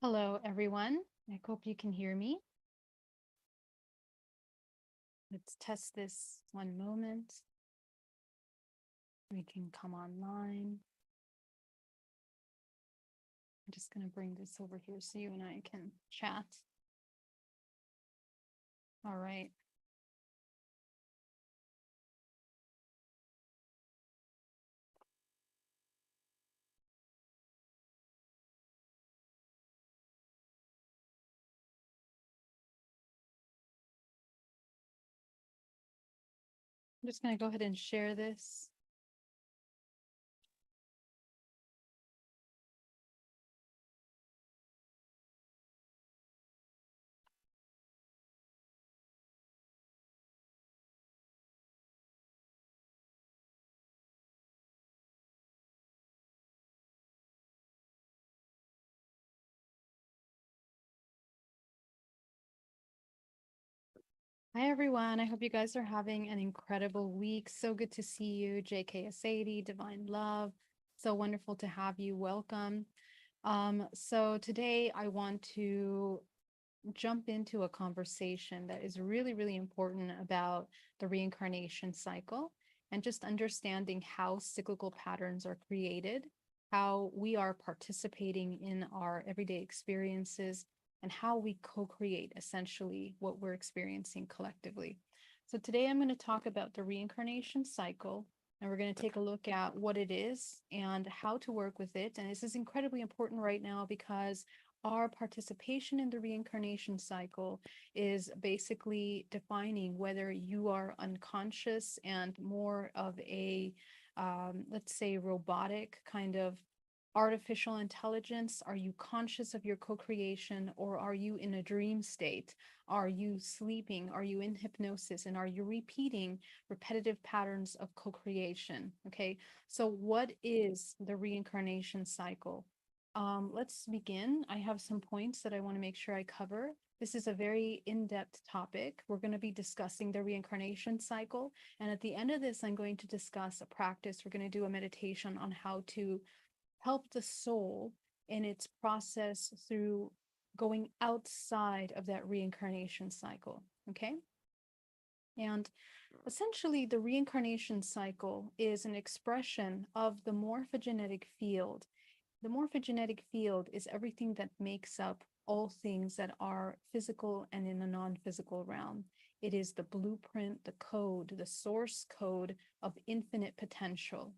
Hello, everyone. I hope you can hear me. Let's test this one moment. We can come online. I'm just going to bring this over here so you and I can chat. All right. I'm just going to go ahead and share this. Hi, everyone. I hope you guys are having an incredible week. So good to see you, JKS80, Divine Love. So wonderful to have you. Welcome. So today I want to jump into a conversation that is really, really important about the reincarnation cycle and just understanding how cyclical patterns are created, how we are participating in our everyday experiences, and how we co-create essentially what we're experiencing collectively. So today I'm going to talk about the reincarnation cycle, and we're going to take a look at what it is and how to work with it. And this is incredibly important right now because our participation in the reincarnation cycle is basically defining whether you are unconscious and more of a, let's say, robotic kind of artificial intelligence. Are you conscious of your co-creation, or are you in a dream state? Are you sleeping? Are you in hypnosis? And are you repeating repetitive patterns of co-creation? Okay, so what is the reincarnation cycle? Let's begin. I have some points that I want to make sure I cover. This is a very in-depth topic. We're going to be discussing the reincarnation cycle. And at the end of this, I'm going to discuss a practice. We're going to do a meditation on how to help the soul in its process through going outside of that reincarnation cycle. Okay. And essentially, the reincarnation cycle is an expression of the morphogenetic field. The morphogenetic field is everything that makes up all things that are physical and in a non-physical realm. It is the blueprint, the code, the source code of infinite potential.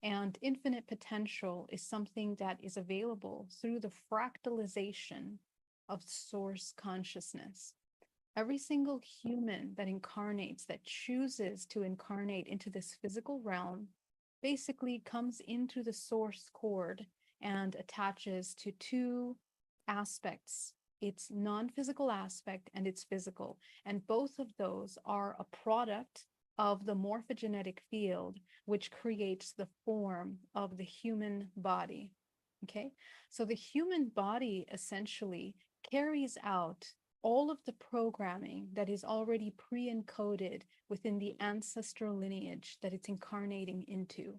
And infinite potential is something that is available through the fractalization of source consciousness. Every single human that incarnates, that chooses to incarnate into this physical realm, basically comes into the source cord and attaches to two aspects, its non-physical aspect and its physical. And both of those are a product of the morphogenetic field, which creates the form of the human body. Okay, so the human body essentially carries out all of the programming that is already pre-encoded within the ancestral lineage that it's incarnating into.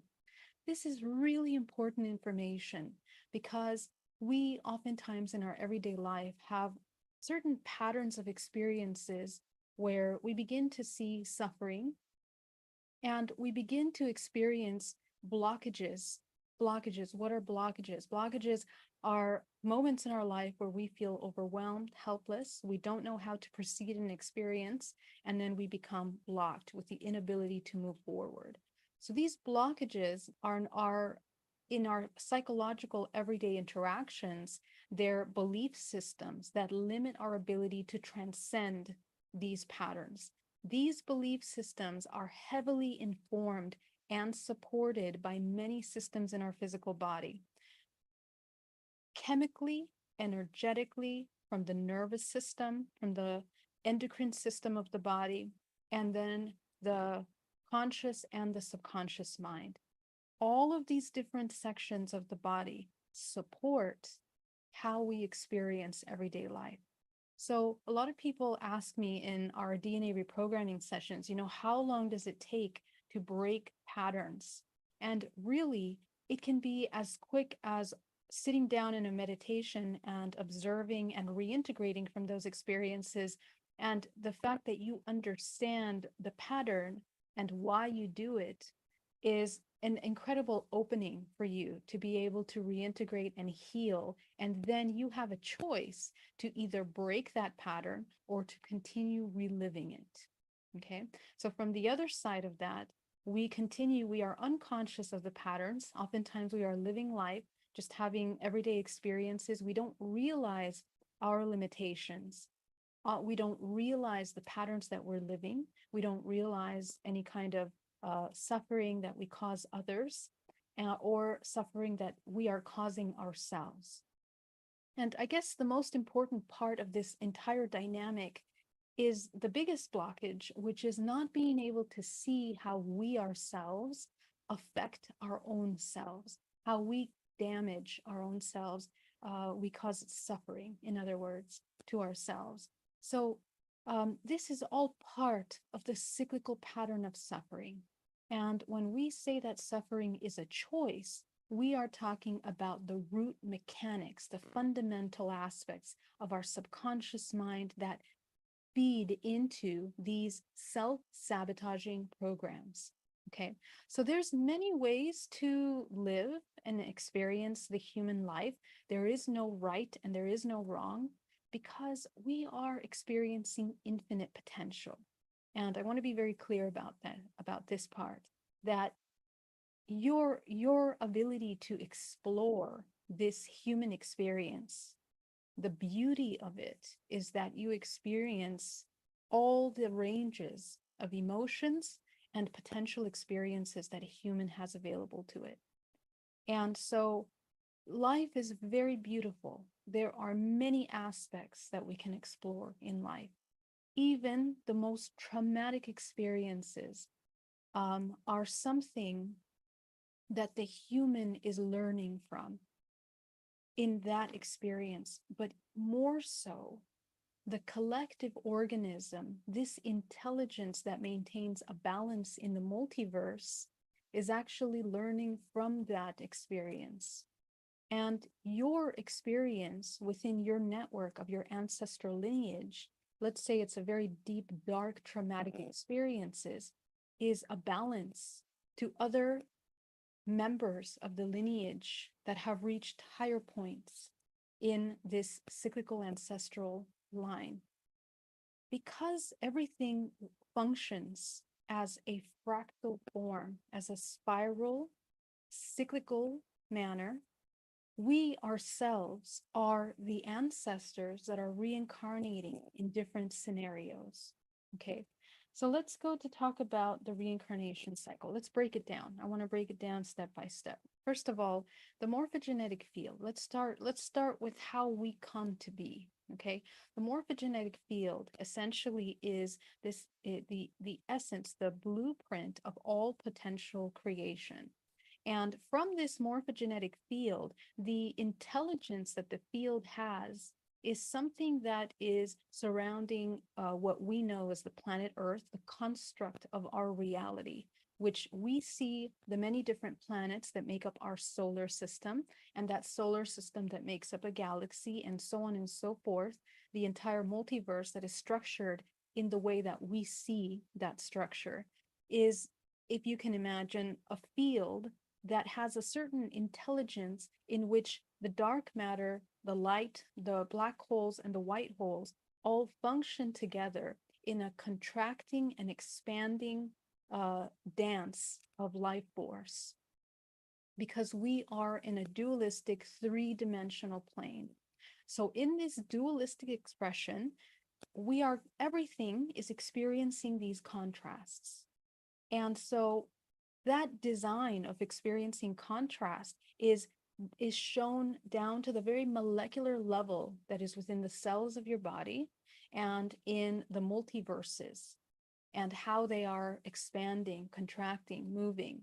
This is really important information because we oftentimes in our everyday life have certain patterns of experiences where we begin to see suffering and we begin to experience blockages. Blockages, what are blockages? Blockages are moments in our life where we feel overwhelmed, helpless, we don't know how to proceed in experience, and then we become blocked with the inability to move forward. So these blockages are in our psychological everyday interactions, they're belief systems that limit our ability to transcend these patterns. These belief systems are heavily informed and supported by many systems in our physical body. Chemically, energetically, from the nervous system, from the endocrine system of the body, and then the conscious and the subconscious mind. All of these different sections of the body support how we experience everyday life. So a lot of people ask me in our DNA reprogramming sessions, how long does it take to break patterns? And really, it can be as quick as sitting down in a meditation and observing and reintegrating from those experiences, and the fact that you understand the pattern and why you do it is an incredible opening for you to be able to reintegrate and heal. And then you have a choice to either break that pattern or to continue reliving it. Okay. So from the other side of that, we are unconscious of the patterns. Oftentimes we are living life, just having everyday experiences. We don't realize our limitations. We don't realize the patterns that we're living. We don't realize any kind of suffering that we cause others, or suffering that we are causing ourselves. And I guess the most important part of this entire dynamic is the biggest blockage, which is not being able to see how we ourselves affect our own selves, how we damage our own selves. We cause suffering, in other words, to ourselves. So this is all part of the cyclical pattern of suffering. And when we say that suffering is a choice, we are talking about the root mechanics, the fundamental aspects of our subconscious mind that feed into these self-sabotaging programs. Okay, so there's many ways to live and experience the human life. There is no right and there is no wrong, because we are experiencing infinite potential. And I want to be very clear about that, about this part, that your ability to explore this human experience, the beauty of it is that you experience all the ranges of emotions and potential experiences that a human has available to it. And so life is very beautiful. There are many aspects that we can explore in life. Even the most traumatic experiences are something that the human is learning from in that experience, but more so, the collective organism, this intelligence that maintains a balance in the multiverse, is actually learning from that experience. And your experience within your network of your ancestral lineage, let's say it's a very deep, dark, traumatic experiences, is a balance to other members of the lineage that have reached higher points in this cyclical ancestral line. Because everything functions as a fractal form, as a spiral, cyclical manner, we ourselves are the ancestors that are reincarnating in different scenarios. Okay, so let's go to talk about the reincarnation cycle. Let's break it down. I want to break it down step by step. First of all, the morphogenetic field. Let's start with how we come to be. Okay, the morphogenetic field essentially is this the essence, the blueprint of all potential creation. And from this morphogenetic field, the intelligence that the field has is something that is surrounding what we know as the planet Earth, the construct of our reality, which we see the many different planets that make up our solar system, and that solar system that makes up a galaxy, and so on and so forth, the entire multiverse that is structured in the way that we see that structure is, if you can imagine, a field that has a certain intelligence in which the dark matter, the light, the black holes, and the white holes all function together in a contracting and expanding dance of life force. Because we are in a dualistic three-dimensional plane. So in this dualistic expression, everything is experiencing these contrasts. And so that design of experiencing contrast is shown down to the very molecular level that is within the cells of your body and in the multiverses, and how they are expanding, contracting, moving.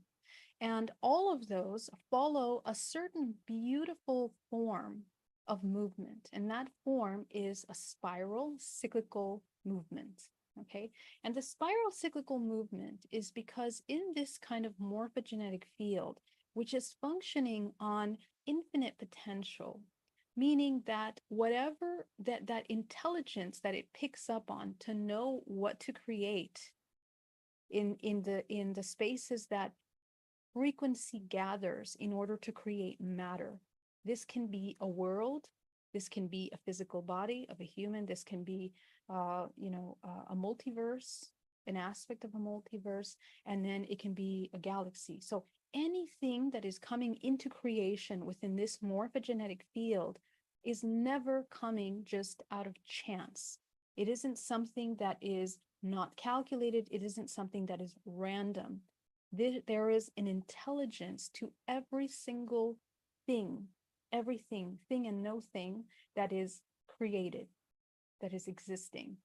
And all of those follow a certain beautiful form of movement. And that form is a spiral cyclical movement. Okay, and the spiral cyclical movement is because in this kind of morphogenetic field, which is functioning on infinite potential, meaning that whatever that intelligence that it picks up on to know what to create in the spaces that frequency gathers in order to create matter. This can be a world, this can be a physical body of a human, this can be a multiverse, an aspect of a multiverse, and then it can be a galaxy. So anything that is coming into creation within this morphogenetic field is never coming just out of chance. It isn't something that is not calculated. It isn't something that is random. There is an intelligence to every single thing, everything, thing and no thing that is created, that is existing.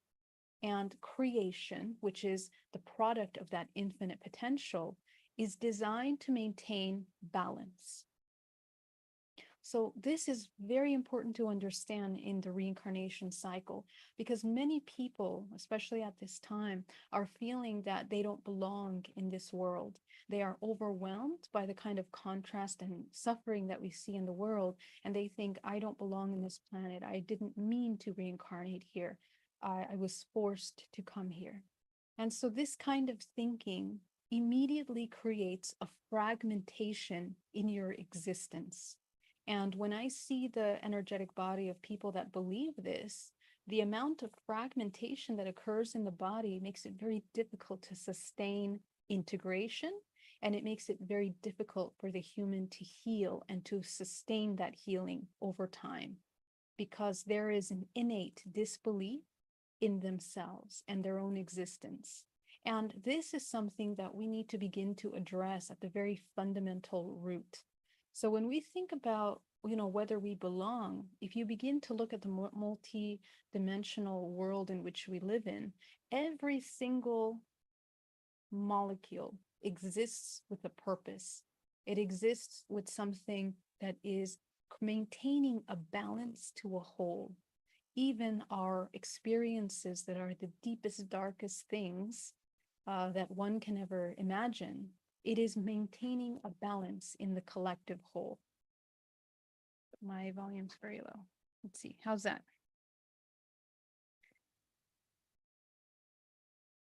And creation, which is the product of that infinite potential, is designed to maintain balance. So this is very important to understand in the reincarnation cycle, because many people, especially at this time, are feeling that they don't belong in this world. They are overwhelmed by the kind of contrast and suffering that we see in the world, and they think, I don't belong in this planet. I didn't mean to reincarnate here. I was forced to come here. And so this kind of thinking immediately creates a fragmentation in your existence. And when I see the energetic body of people that believe this, the amount of fragmentation that occurs in the body makes it very difficult to sustain integration, and it makes it very difficult for the human to heal and to sustain that healing over time, because there is an innate disbelief in themselves and their own existence. And this is something that we need to begin to address at the very fundamental root. So when we think about, whether we belong, if you begin to look at the multi-dimensional world in which we live in, every single molecule exists with a purpose. It exists with something that is maintaining a balance to a whole. Even our experiences that are the deepest, darkest things that one can ever imagine, it is maintaining a balance in the collective whole. My volume's very low. Let's see, how's that?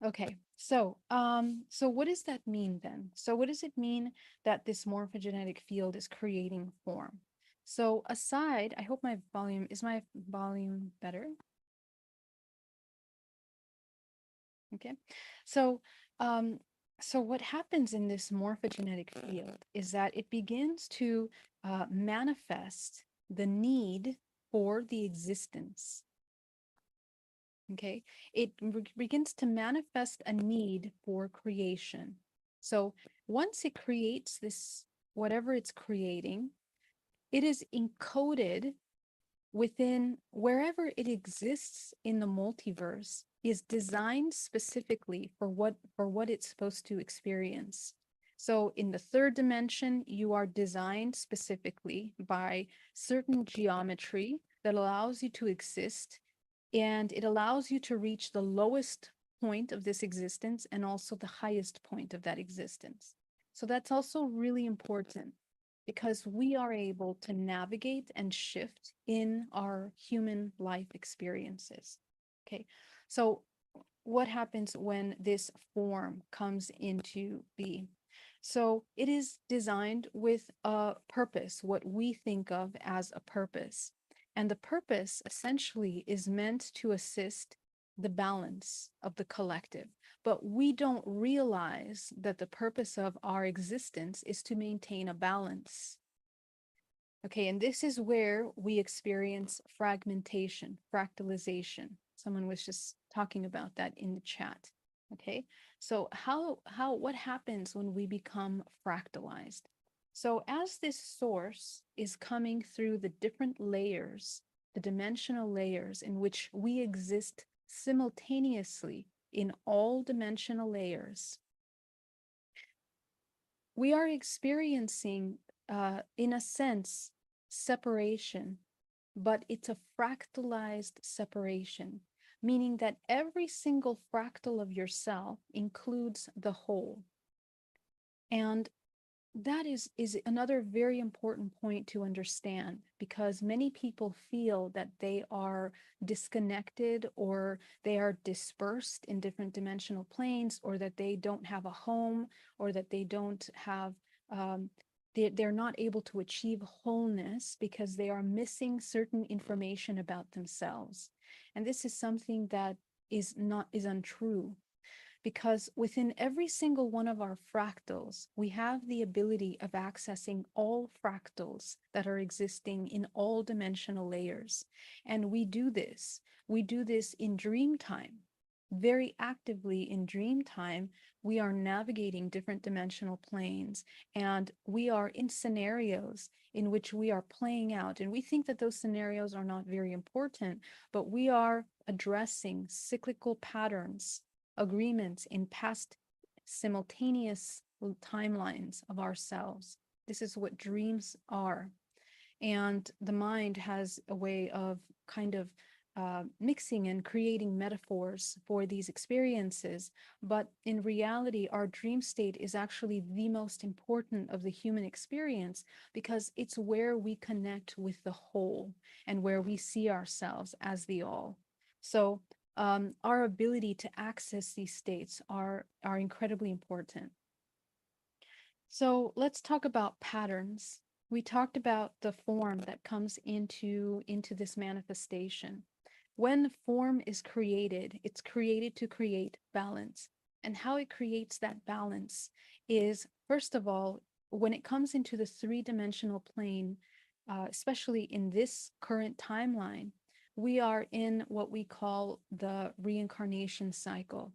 Okay, so what does that mean then? So what does it mean that this morphogenetic field is creating form? So aside, I hope my volume better? Okay, so what happens in this morphogenetic field is that it begins to manifest the need for the existence. Okay, it begins to manifest a need for creation. So once it creates this, whatever it's creating, it is encoded within wherever it exists in the multiverse, is designed specifically for what it's supposed to experience. So in the third dimension, you are designed specifically by certain geometry that allows you to exist, and it allows you to reach the lowest point of this existence and also the highest point of that existence. So that's also really important, because we are able to navigate and shift in our human life experiences. Okay, so what happens when this form comes into being? So it is designed with a purpose, what we think of as a purpose. And the purpose essentially is meant to assist the balance of the collective. But we don't realize that the purpose of our existence is to maintain a balance. Okay, and this is where we experience fragmentation, fractalization. Someone was just talking about that in the chat. Okay, so what happens when we become fractalized? So as this source is coming through the different layers, the dimensional layers in which we exist simultaneously in all dimensional layers, we are experiencing, in a sense, separation, but it's a fractalized separation, meaning that every single fractal of yourself includes the whole. And that is another very important point to understand, because many people feel that they are disconnected, or they are dispersed in different dimensional planes, or that they don't have a home, or that they don't have they're not able to achieve wholeness because they are missing certain information about themselves. And this is something that is untrue, because within every single one of our fractals, we have the ability of accessing all fractals that are existing in all dimensional layers. And we do this. We do this in dream time. Very actively in dream time, we are navigating different dimensional planes, and we are in scenarios in which we are playing out. And we think that those scenarios are not very important, but we are addressing cyclical patterns, agreements in past simultaneous timelines of ourselves. This is what dreams are. And the mind has a way of kind of mixing and creating metaphors for these experiences. But in reality, our dream state is actually the most important of the human experience, because it's where we connect with the whole and where we see ourselves as the all. So our ability to access these states are incredibly important. So let's talk about patterns. We talked about the form that comes into this manifestation. When form is created, it's created to create balance. And how it creates that balance is, first of all, when it comes into the three-dimensional plane, especially in this current timeline, we are in what we call the reincarnation cycle.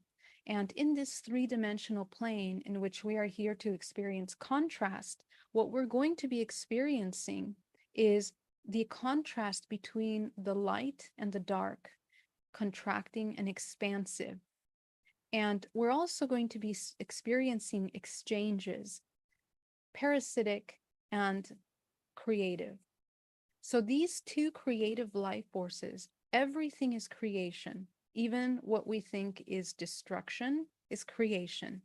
And in this three-dimensional plane in which we are here to experience contrast, what we're going to be experiencing is the contrast between the light and the dark, contracting and expansive. And we're also going to be experiencing exchanges, parasitic and creative. So these two creative life forces, everything is creation. Even what we think is destruction is creation.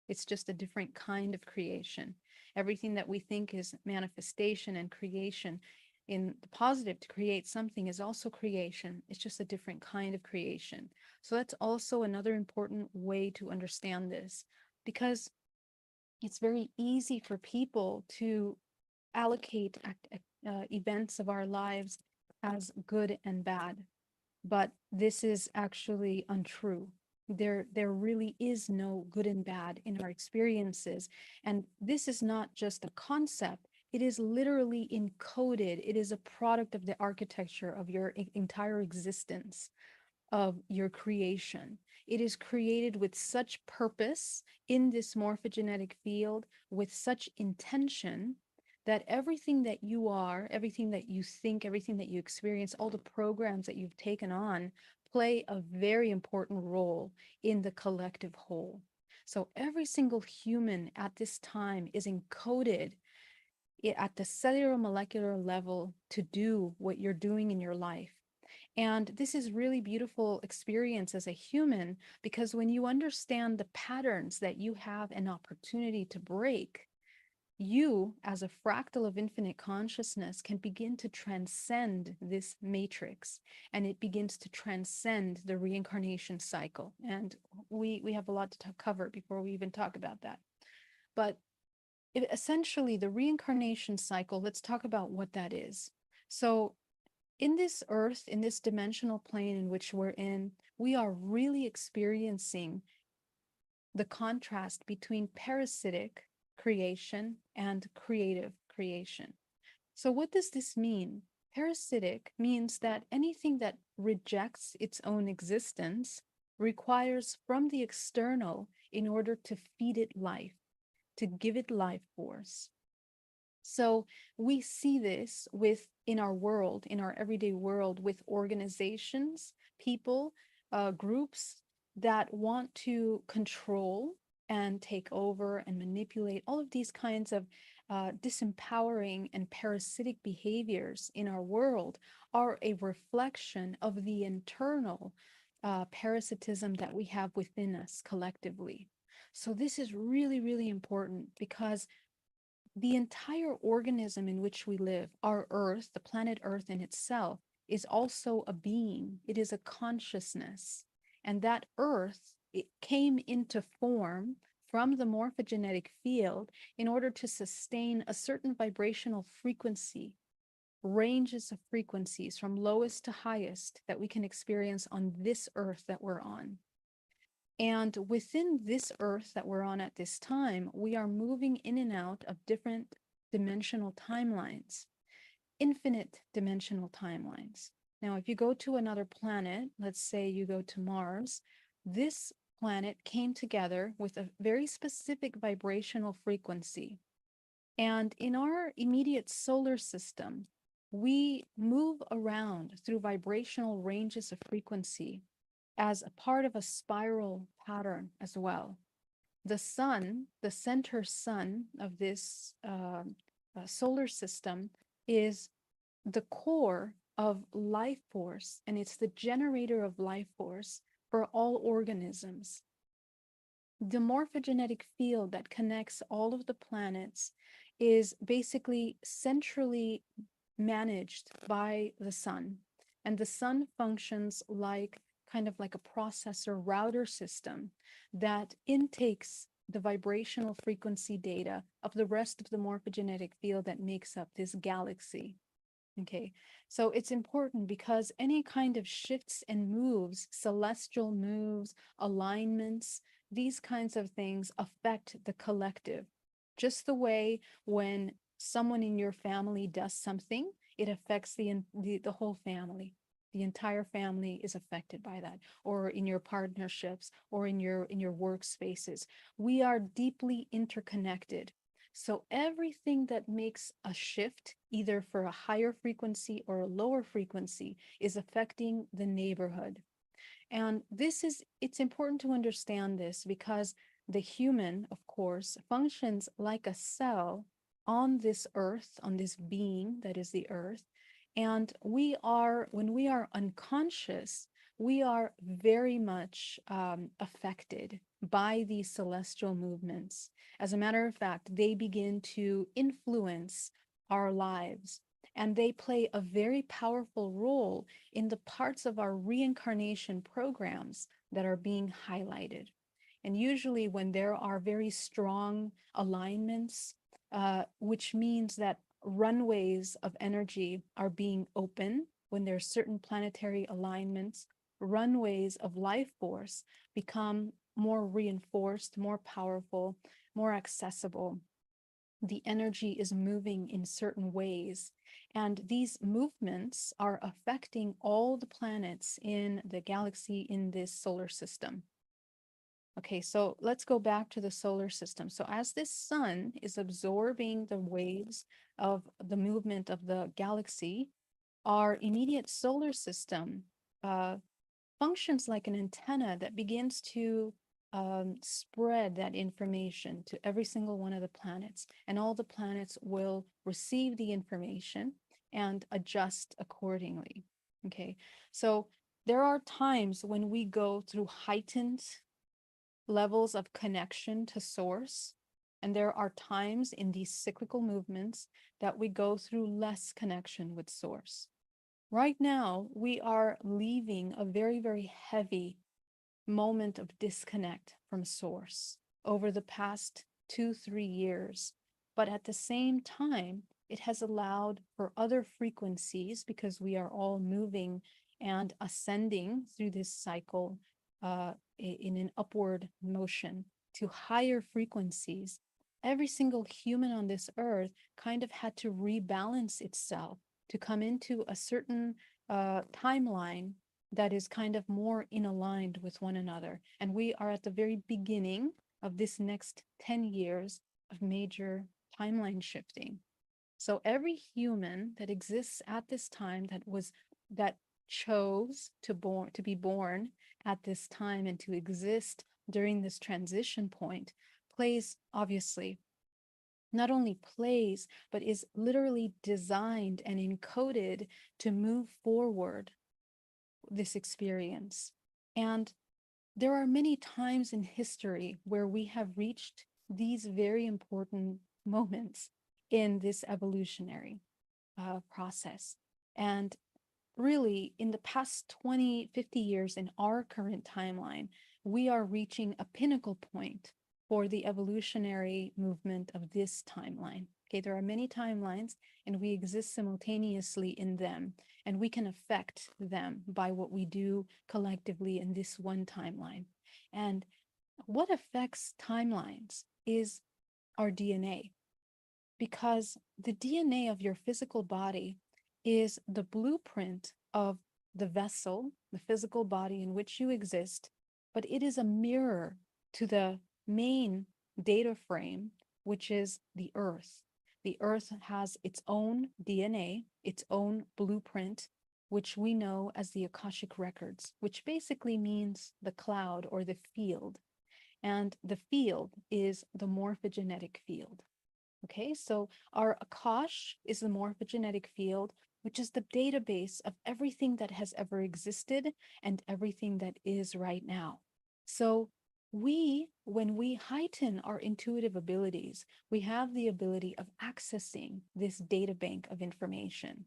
It's just a different kind of creation. Everything that we think is manifestation and creation in the positive to create something is also creation. It's just a different kind of creation. So that's also another important way to understand this, because it's very easy for people to allocate events of our lives as good and bad. But this is actually untrue. There really is no good and bad in our experiences. And this is not just a concept, it is literally encoded. It is a product of the architecture of your entire existence, of your creation. It is created with such purpose in this morphogenetic field, with such intention, that everything that you are, everything that you think, everything that you experience, all the programs that you've taken on play a very important role in the collective whole. So every single human at this time is encoded at the cellular molecular level to do what you're doing in your life. And this is really beautiful experience as a human, because when you understand the patterns that you have an opportunity to break, you, as a fractal of infinite consciousness, can begin to transcend this matrix, and it begins to transcend the reincarnation cycle. And we have a lot to cover before we even talk about that. But essentially, the reincarnation cycle, let's talk about what that is. So in this earth, in this dimensional plane in which we're in, we are really experiencing the contrast between parasitic creation and creative creation. So what does this mean? Parasitic means that anything that rejects its own existence requires from the external in order to feed it life, to give it life force. So we see this in our world, in our everyday world, with organizations, people, groups that want to control and take over and manipulate. All of these kinds of disempowering and parasitic behaviors in our world are a reflection of the internal parasitism that we have within us collectively. So this is really, really important, because the entire organism in which we live, our Earth, the planet Earth in itself, is also a being. It is a consciousness. And that Earth, it came into form from the morphogenetic field in order to sustain a certain vibrational frequency, ranges of frequencies from lowest to highest that we can experience on this Earth that we're on. And within this Earth that we're on at this time, we are moving in and out of different dimensional timelines, infinite dimensional timelines. Now, if you go to another planet, let's say you go to Mars, this planet came together with a very specific vibrational frequency. And in our immediate solar system, we move around through vibrational ranges of frequency as a part of a spiral pattern as well. The sun, the center sun of this solar system, is the core of life force, and it's the generator of life force for all organisms. The morphogenetic field that connects all of the planets is basically centrally managed by the sun. And the sun functions like kind of like a processor router system that intakes the vibrational frequency data of the rest of the morphogenetic field that makes up this galaxy. Okay, so it's important because any kind of shifts and moves, celestial moves, alignments, these kinds of things affect the collective. Just the way when someone in your family does something, it affects the whole family. The entire family is affected by that, or in your partnerships, or in your workspaces. We are deeply interconnected. So everything that makes a shift, either for a higher frequency or a lower frequency, is affecting the neighborhood. And it's important to understand this because the human, of course, functions like a cell on this earth, on this being that is the earth. And when we are unconscious, we are very much affected by these celestial movements. As a matter of fact, they begin to influence our lives, and they play a very powerful role in the parts of our reincarnation programs that are being highlighted. And usually, when there are very strong alignments, which means that runways of energy are being open, when there's certain planetary alignments, runways of life force become more reinforced, more powerful, more accessible. The energy is moving in certain ways. And these movements are affecting all the planets in the galaxy in this solar system. Okay, so let's go back to the solar system. So as this sun is absorbing the waves of the movement of the galaxy, our immediate solar system functions like an antenna that begins to spread that information to every single one of the planets, and all the planets will receive the information and adjust accordingly. Okay, so there are times when we go through heightened levels of connection to source, and there are times in these cyclical movements that we go through less connection with source. Right now, we are leaving a very, very heavy moment of disconnect from source over the past 2-3 years. But at the same time, it has allowed for other frequencies, because we are all moving and ascending through this cycle in an upward motion to higher frequencies. Every single human on this earth kind of had to rebalance itself to come into a certain timeline that is kind of more in aligned with one another. And we are at the very beginning of this next 10 years of major timeline shifting. So every human that exists at this time that chose to be born at this time and to exist during this transition point plays, obviously, not only plays, but is literally designed and encoded to move forward this experience. And there are many times in history where we have reached these very important moments in this evolutionary process. And really, in the past 20, 50 years in our current timeline, we are reaching a pinnacle point for the evolutionary movement of this timeline. Okay, there are many timelines and we exist simultaneously in them, and we can affect them by what we do collectively in this one timeline. And what affects timelines is our DNA, because the DNA of your physical body is the blueprint of the vessel, the physical body in which you exist, but it is a mirror to the main data frame, which is the earth. The earth has its own DNA, its own blueprint, which we know as the Akashic records, which basically means the cloud or the field. And the field is the morphogenetic field. Okay, so our Akash is the morphogenetic field, which is the database of everything that has ever existed and everything that is right now. So when we heighten our intuitive abilities, we have the ability of accessing this data bank of information.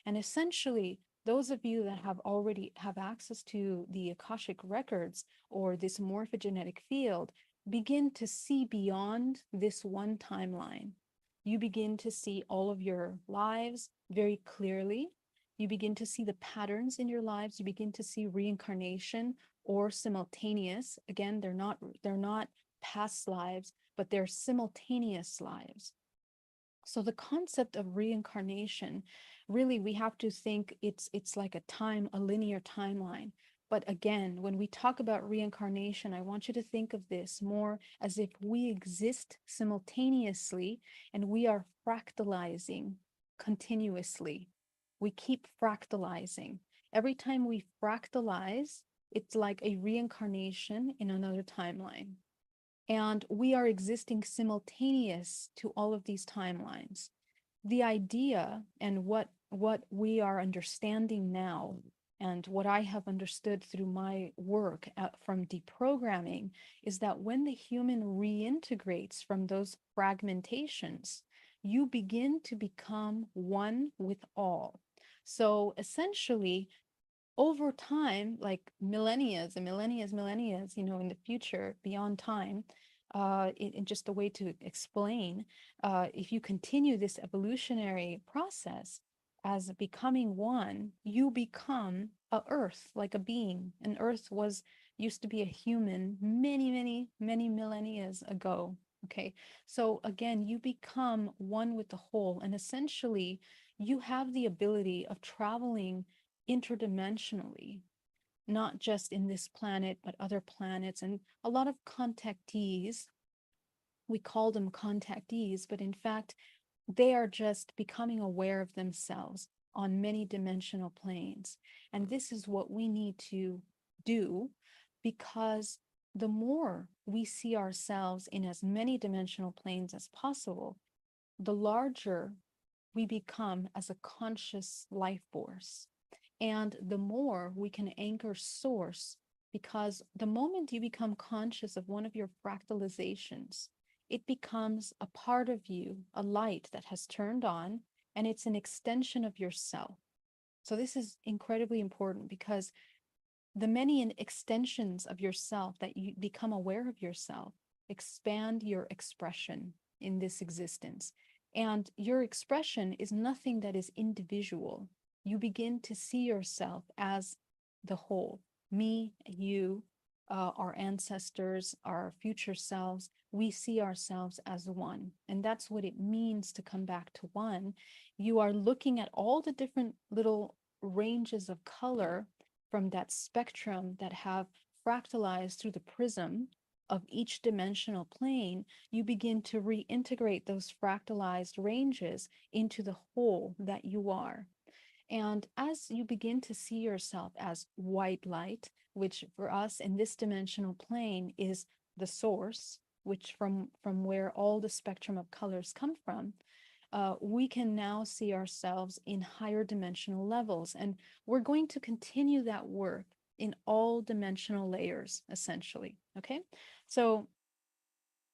And essentially, those of you that have already have access to the Akashic records or this morphogenetic field begin to see beyond this one timeline. You begin to see all of your lives very clearly. You begin to see the patterns in your lives. You begin to see reincarnation or simultaneous. Again, they're not past lives, but they're simultaneous lives. So the concept of reincarnation, really, we have to think it's like a linear timeline. But again, when we talk about reincarnation, I want you to think of this more as if we exist simultaneously and we are fractalizing continuously. We keep fractalizing. Every time we fractalize, it's like a reincarnation in another timeline. And we are existing simultaneous to all of these timelines. The idea and what we are understanding now, and what I have understood through my work from deprogramming, is that when the human reintegrates from those fragmentations, you begin to become one with all. So essentially, over time, like millennia and millennia, in the future, beyond time, in just a way to explain, if you continue this evolutionary process as becoming one, you become a earth, like a being. And earth used to be a human many millennia ago. Okay, so again, you become one with the whole, and essentially you have the ability of traveling interdimensionally, not just in this planet, but other planets. And a lot of contactees, we call them contactees, but in fact, they are just becoming aware of themselves on many dimensional planes. And this is what we need to do, because the more we see ourselves in as many dimensional planes as possible, the larger we become as a conscious life force. And the more we can anchor source, because the moment you become conscious of one of your fractalizations, it becomes a part of you, a light that has turned on, and it's an extension of yourself. So this is incredibly important, because the many extensions of yourself that you become aware of yourself expand your expression in this existence. And your expression is nothing that is individual. You begin to see yourself as the whole. Me, you, our ancestors, our future selves, we see ourselves as one. And that's what it means to come back to one. You are looking at all the different little ranges of color from that spectrum that have fractalized through the prism of each dimensional plane. You begin to reintegrate those fractalized ranges into the whole that you are. And as you begin to see yourself as white light, which for us in this dimensional plane is the source, which from where all the spectrum of colors come from, we can now see ourselves in higher dimensional levels. And we're going to continue that work in all dimensional layers, essentially. Okay, so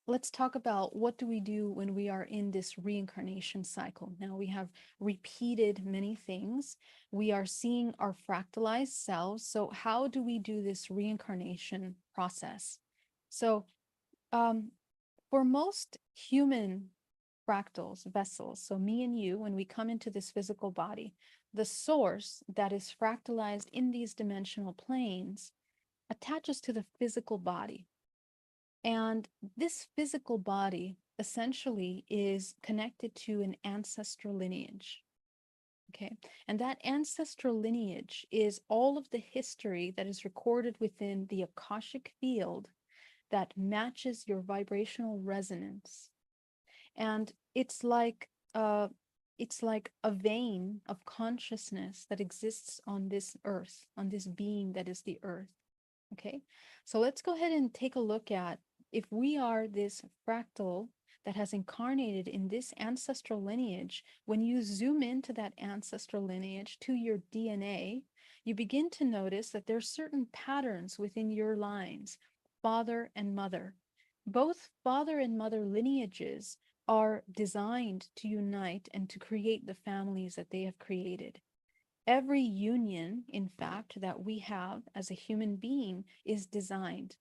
let's talk about what do we do when we are in this reincarnation cycle. Now we have repeated many things. We are seeing our fractalized selves. So how do we do this reincarnation process? So um, for most human fractals, vessels, so me and you, when we come into this physical body, the source that is fractalized in these dimensional planes attaches to the physical body. And this physical body essentially is connected to an ancestral lineage. Okay. And that ancestral lineage is all of the history that is recorded within the Akashic field that matches your vibrational resonance. And it's like a vein of consciousness that exists on this earth, on this being that is the earth. Okay, so let's go ahead and take a look at if we are this fractal that has incarnated in this ancestral lineage. When you zoom into that ancestral lineage to your DNA, you begin to notice that there's certain patterns within your lines, father and mother. Both father and mother lineages are designed to unite and to create the families that they have created. Every union, in fact, that we have as a human being is designed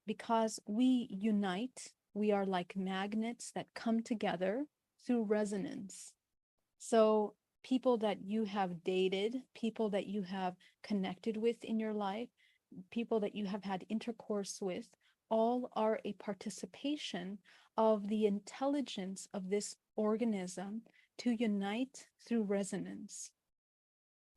because we unite. We are like magnets that come together through resonance. So, people that you have dated, people that you have connected with in your life, people that you have had intercourse with, all are a participation of the intelligence of this organism to unite through resonance.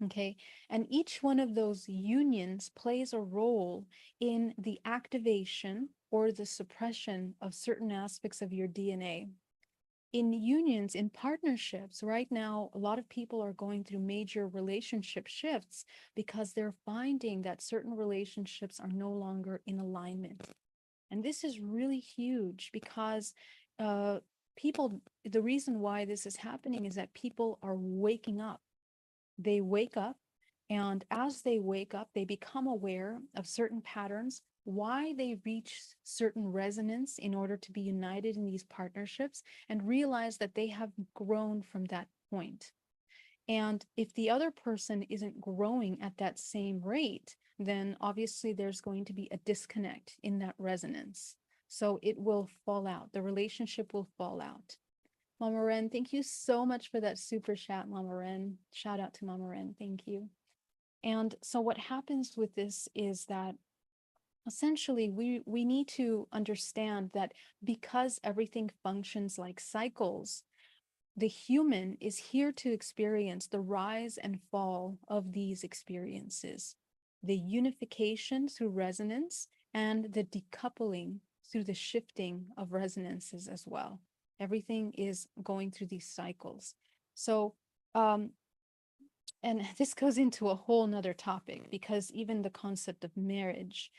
Okay, and each one of those unions plays a role in the activation or the suppression of certain aspects of your DNA. In unions, in partnerships, right now, a lot of people are going through major relationship shifts because they're finding that certain relationships are no longer in alignment. And this is really huge because people, the reason why this is happening is that people are waking up. They wake up, and as they wake up, they become aware of certain patterns, why they reach certain resonance in order to be united in these partnerships, and realize that they have grown from that point. And if the other person isn't growing at that same rate, then obviously there's going to be a disconnect in that resonance. So it will fall out. The relationship will fall out. Mama Ren, thank you so much for that super chat, Mama Ren. Shout out to Mama Ren. Thank you. And so what happens with this is that essentially we need to understand that because everything functions like cycles, the human is here to experience the rise and fall of these experiences, the unification through resonance and the decoupling through the shifting of resonances as well. Everything is going through these cycles. So um, and this goes into a whole nother topic because even the concept of marriage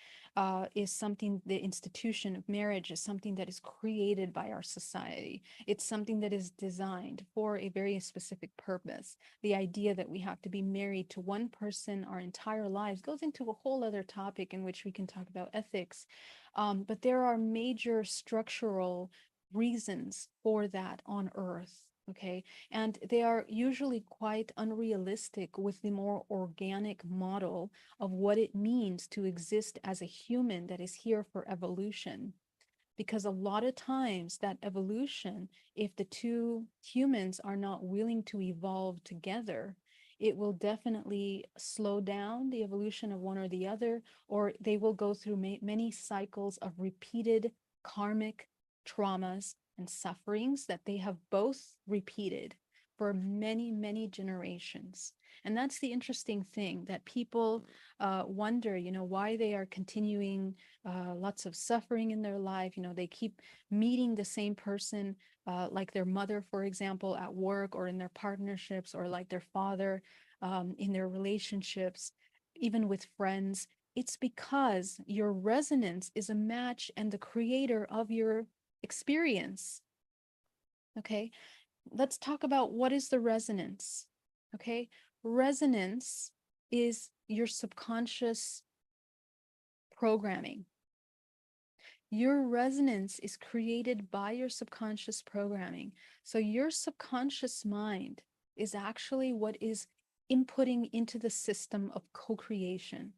is something, the institution of marriage is something that is created by our society. It's something that is designed for a very specific purpose. The idea that we have to be married to one person our entire lives goes into a whole other topic in which we can talk about ethics. But there are major structural reasons for that on Earth. Okay, and they are usually quite unrealistic with the more organic model of what it means to exist as a human that is here for evolution. Because a lot of times that evolution, if the two humans are not willing to evolve together, it will definitely slow down the evolution of one or the other, or they will go through many cycles of repeated karmic traumas and sufferings that they have both repeated for many, many generations. And that's the interesting thing that people wonder, why they are continuing lots of suffering in their life. They keep meeting the same person, like their mother, for example, at work or in their partnerships, or like their father in their relationships, even with friends. It's because your resonance is a match and the creator of your experience. Okay, let's talk about what is the resonance. Okay, resonance is your subconscious programming. Your resonance is created by your subconscious programming. So your subconscious mind is actually what is inputting into the system of co-creation.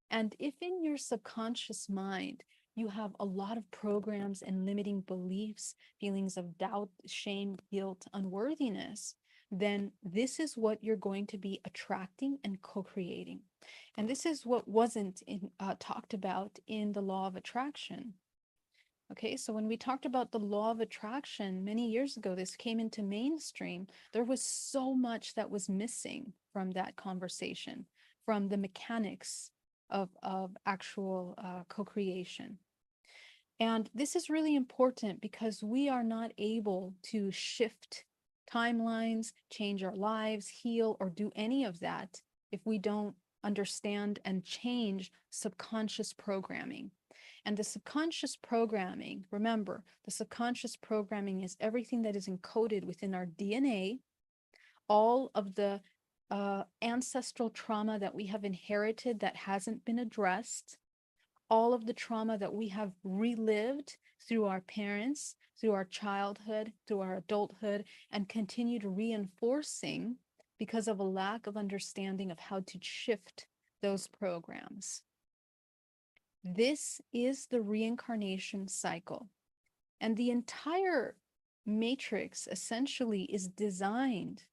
And if in your subconscious mind you have a lot of programs and limiting beliefs, feelings of doubt, shame, guilt, unworthiness, then this is what you're going to be attracting and co-creating. And this is what wasn't talked about in the law of attraction. Okay, so when we talked about the law of attraction many years ago, this came into mainstream. There was so much that was missing from that conversation, from the mechanics of actual co-creation. And this is really important because we are not able to shift timelines, change our lives, heal, or do any of that if we don't understand and change subconscious programming. And the subconscious programming, remember, the subconscious programming is everything that is encoded within our DNA, all of the ancestral trauma that we have inherited that hasn't been addressed, all of the trauma that we have relived through our parents, through our childhood, through our adulthood, and continued reinforcing because of a lack of understanding of how to shift those programs. This is the reincarnation cycle. And the entire matrix essentially is designed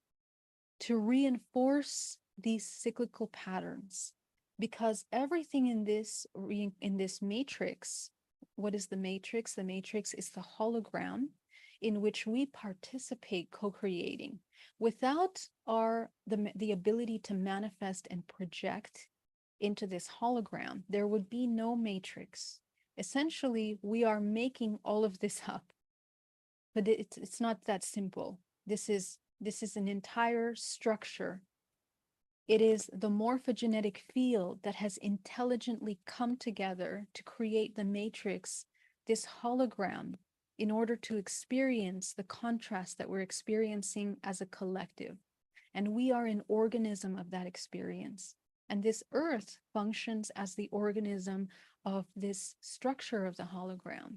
to reinforce these cyclical patterns, because everything in this matrix, what is the matrix? The matrix is the hologram in which we participate co-creating. Without the ability to manifest and project into this hologram, there would be no matrix. Essentially, we are making all of this up, but it's not that simple. This is an entire structure. It is the morphogenetic field that has intelligently come together to create the matrix, this hologram, in order to experience the contrast that we're experiencing as a collective. And we are an organism of that experience. And this earth functions as the organism of this structure of the hologram.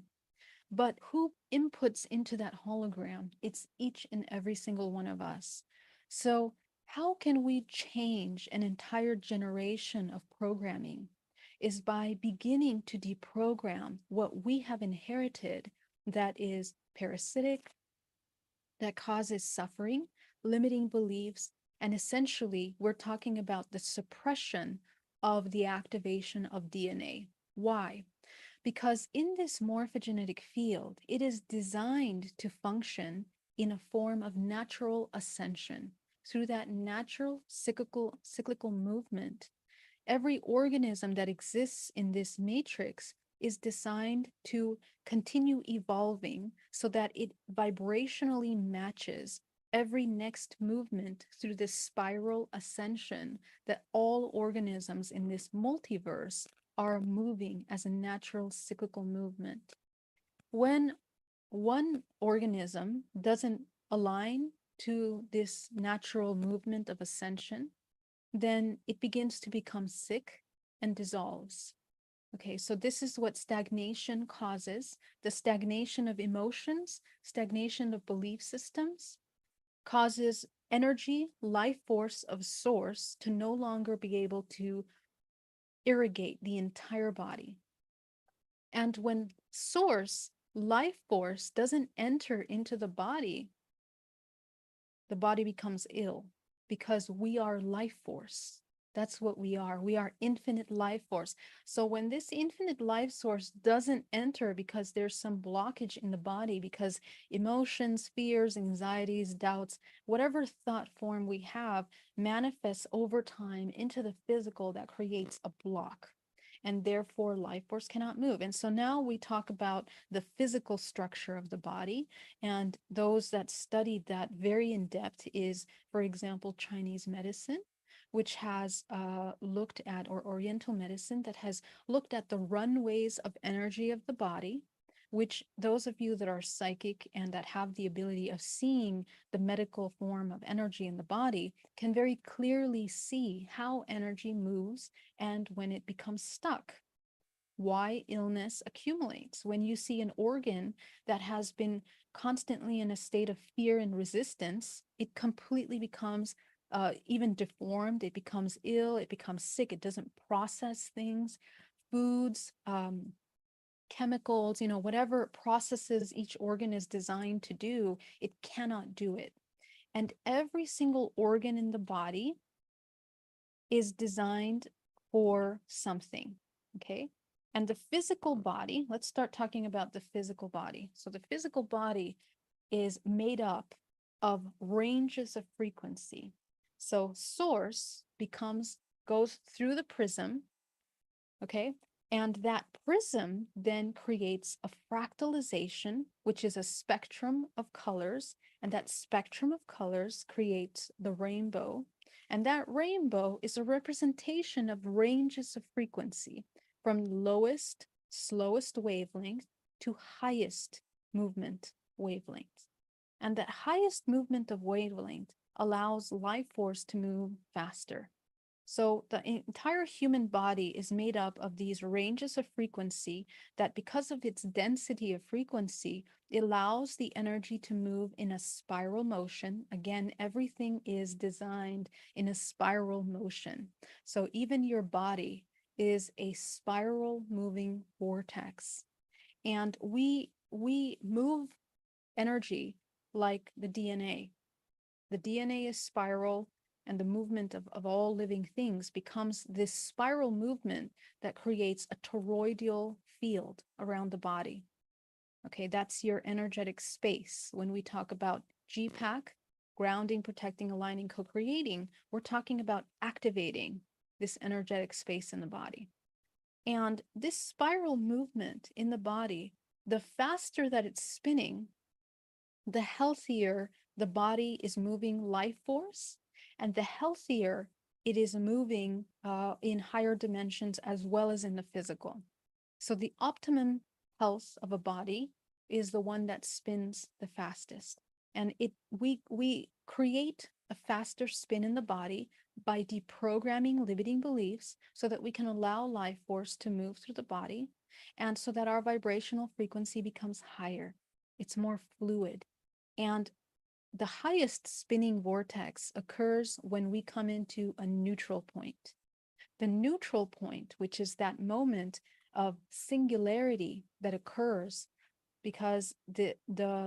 But who inputs into that hologram? It's each and every single one of us. So how can we change an entire generation of programming? Is by beginning to deprogram what we have inherited that is parasitic, that causes suffering, limiting beliefs, and essentially we're talking about the suppression of the activation of DNA. Why? Because in this morphogenetic field, it is designed to function in a form of natural ascension. Through that natural cyclical movement, every organism that exists in this matrix is designed to continue evolving so that it vibrationally matches every next movement through this spiral ascension that all organisms in this multiverse are moving as a natural cyclical movement. When one organism doesn't align to this natural movement of ascension, then it begins to become sick and dissolves. Okay, so this is what stagnation causes. The stagnation of emotions, stagnation of belief systems causes energy, life force of source to no longer be able to irrigate the entire body. And when source, life force doesn't enter into the body becomes ill because we are life force. That's what we are. We are infinite life force. So when this infinite life source doesn't enter because there's some blockage in the body, because emotions, fears, anxieties, doubts, whatever thought form we have manifests over time into the physical, that creates a block. And therefore life force cannot move. And so now we talk about the physical structure of the body. And those that studied that very in depth is, for example, Chinese medicine, which has looked at, or Oriental medicine that has looked at the runways of energy of the body, which those of you that are psychic and that have the ability of seeing the medical form of energy in the body can very clearly see how energy moves and when it becomes stuck. why illness accumulates. When you see an organ that has been constantly in a state of fear and resistance, it completely becomes even deformed. It becomes ill. It becomes sick. It doesn't process things, foods, chemicals, whatever processes each organ is designed to do, it cannot do it. And every single organ in the body is designed for something, okay? And the physical body, let's start talking about the physical body. So the physical body is made up of ranges of frequency. So source goes through the prism, okay? And that prism then creates a fractalization, which is a spectrum of colors. And that spectrum of colors creates the rainbow. And that rainbow is a representation of ranges of frequency from lowest, slowest wavelength to highest movement wavelength. And that highest movement of wavelength allows life force to move faster. So the entire human body is made up of these ranges of frequency that, because of its density of frequency, it allows the energy to move in a spiral motion. Again, everything is designed in a spiral motion. So even your body is a spiral moving vortex. And we move energy like the DNA. The DNA is spiral, and the movement of all living things becomes this spiral movement that creates a toroidal field around the body. Okay, that's your energetic space. When we talk about GPAC, grounding, protecting, aligning, co-creating, we're talking about activating this energetic space in the body. And this spiral movement in the body, the faster that it's spinning, the healthier the body is moving life force, and the healthier it is moving in higher dimensions as well as in the physical. So the optimum health of a body is the one that spins the fastest. And we create a faster spin in the body by deprogramming limiting beliefs so that we can allow life force to move through the body, and so that our vibrational frequency becomes higher. It's more fluid. And the highest spinning vortex occurs when we come into a neutral point. The neutral point, which is that moment of singularity that occurs because the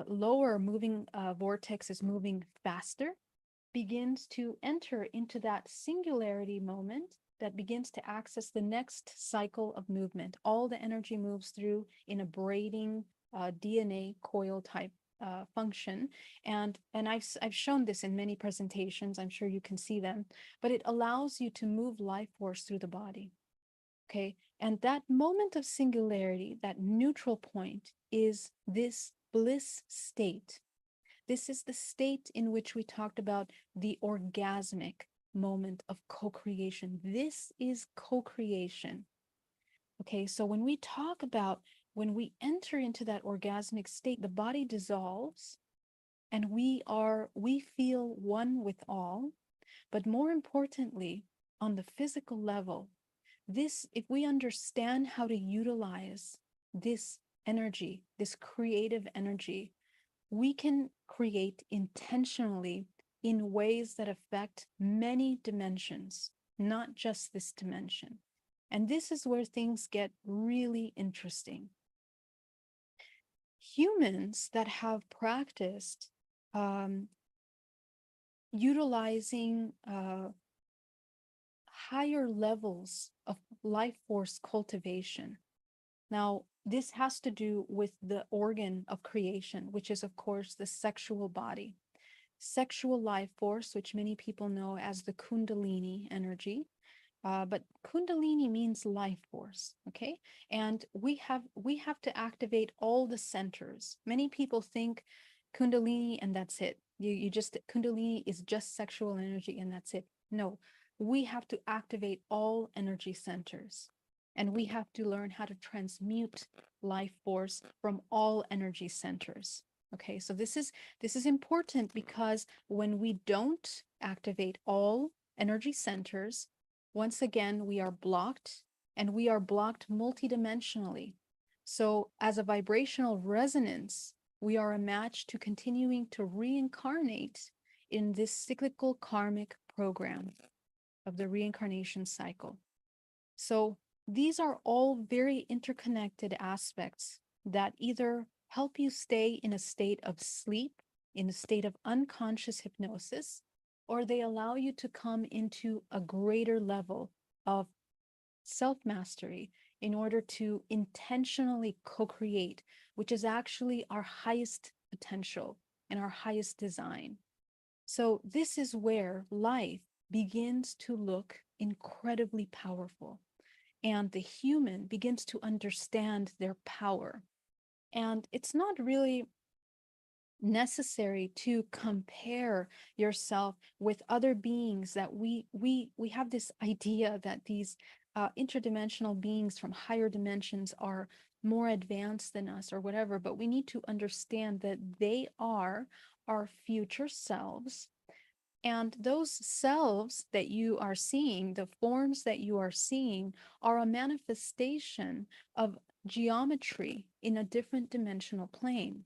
lower moving vortex is moving faster, begins to enter into that singularity moment that begins to access the next cycle of movement. All the energy moves through in a braiding DNA coil type function. And I've shown this in many presentations. I'm sure you can see them, but it allows you to move life force through the body. Okay. And that moment of singularity, that neutral point, is this bliss state. This is the state in which we talked about the orgasmic moment of co-creation. This is co-creation. Okay, so when we talk about when we enter into that orgasmic state, the body dissolves and we feel one with all. But more importantly, on the physical level, if we understand how to utilize this energy, this creative energy, we can create intentionally in ways that affect many dimensions, not just this dimension. And this is where things get really interesting. Humans that have practiced utilizing higher levels of life force cultivation. Now, this has to do with the organ of creation, which is, of course, the sexual body. Sexual life force, which many people know as the Kundalini energy. But Kundalini means life force, okay? And we have to activate all the centers. Many people think Kundalini and that's it. Kundalini is just sexual energy and that's it. No, we have to activate all energy centers. And we have to learn how to transmute life force from all energy centers. Okay, so this is important, because when we don't activate all energy centers, once again, we are blocked and we are blocked multidimensionally. So, as a vibrational resonance, we are a match to continuing to reincarnate in this cyclical karmic program of the reincarnation cycle. So, these are all very interconnected aspects that either help you stay in a state of sleep, in a state of unconscious hypnosis, or they allow you to come into a greater level of self mastery in order to intentionally co create, which is actually our highest potential and our highest design. So, this is where life begins to look incredibly powerful, and the human begins to understand their power. And it's not really necessary to compare yourself with other beings that we have this idea that these interdimensional beings from higher dimensions are more advanced than us or whatever, but we need to understand that they are our future selves, and those selves that you are seeing, the forms that you are seeing, are a manifestation of geometry in a different dimensional plane.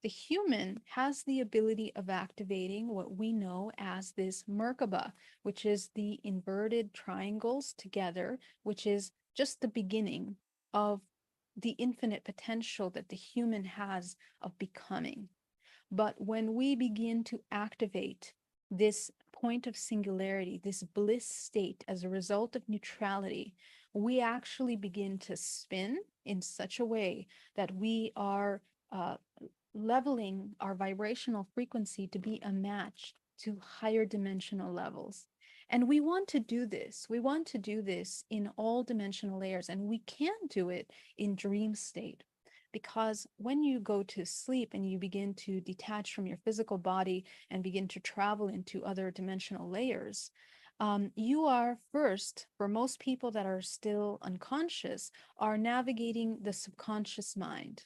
The human has the ability of activating what we know as this Merkaba, which is the inverted triangles together, which is just the beginning of the infinite potential that the human has of becoming. But when we begin to activate this point of singularity, this bliss state as a result of neutrality, we actually begin to spin in such a way that we are uh, leveling our vibrational frequency to be a match to higher dimensional levels. And we want to do this. We want to do this in all dimensional layers, and we can do it in dream state. Because when you go to sleep and you begin to detach from your physical body and begin to travel into other dimensional layers, you are first, for most people that are still unconscious, are navigating the subconscious mind.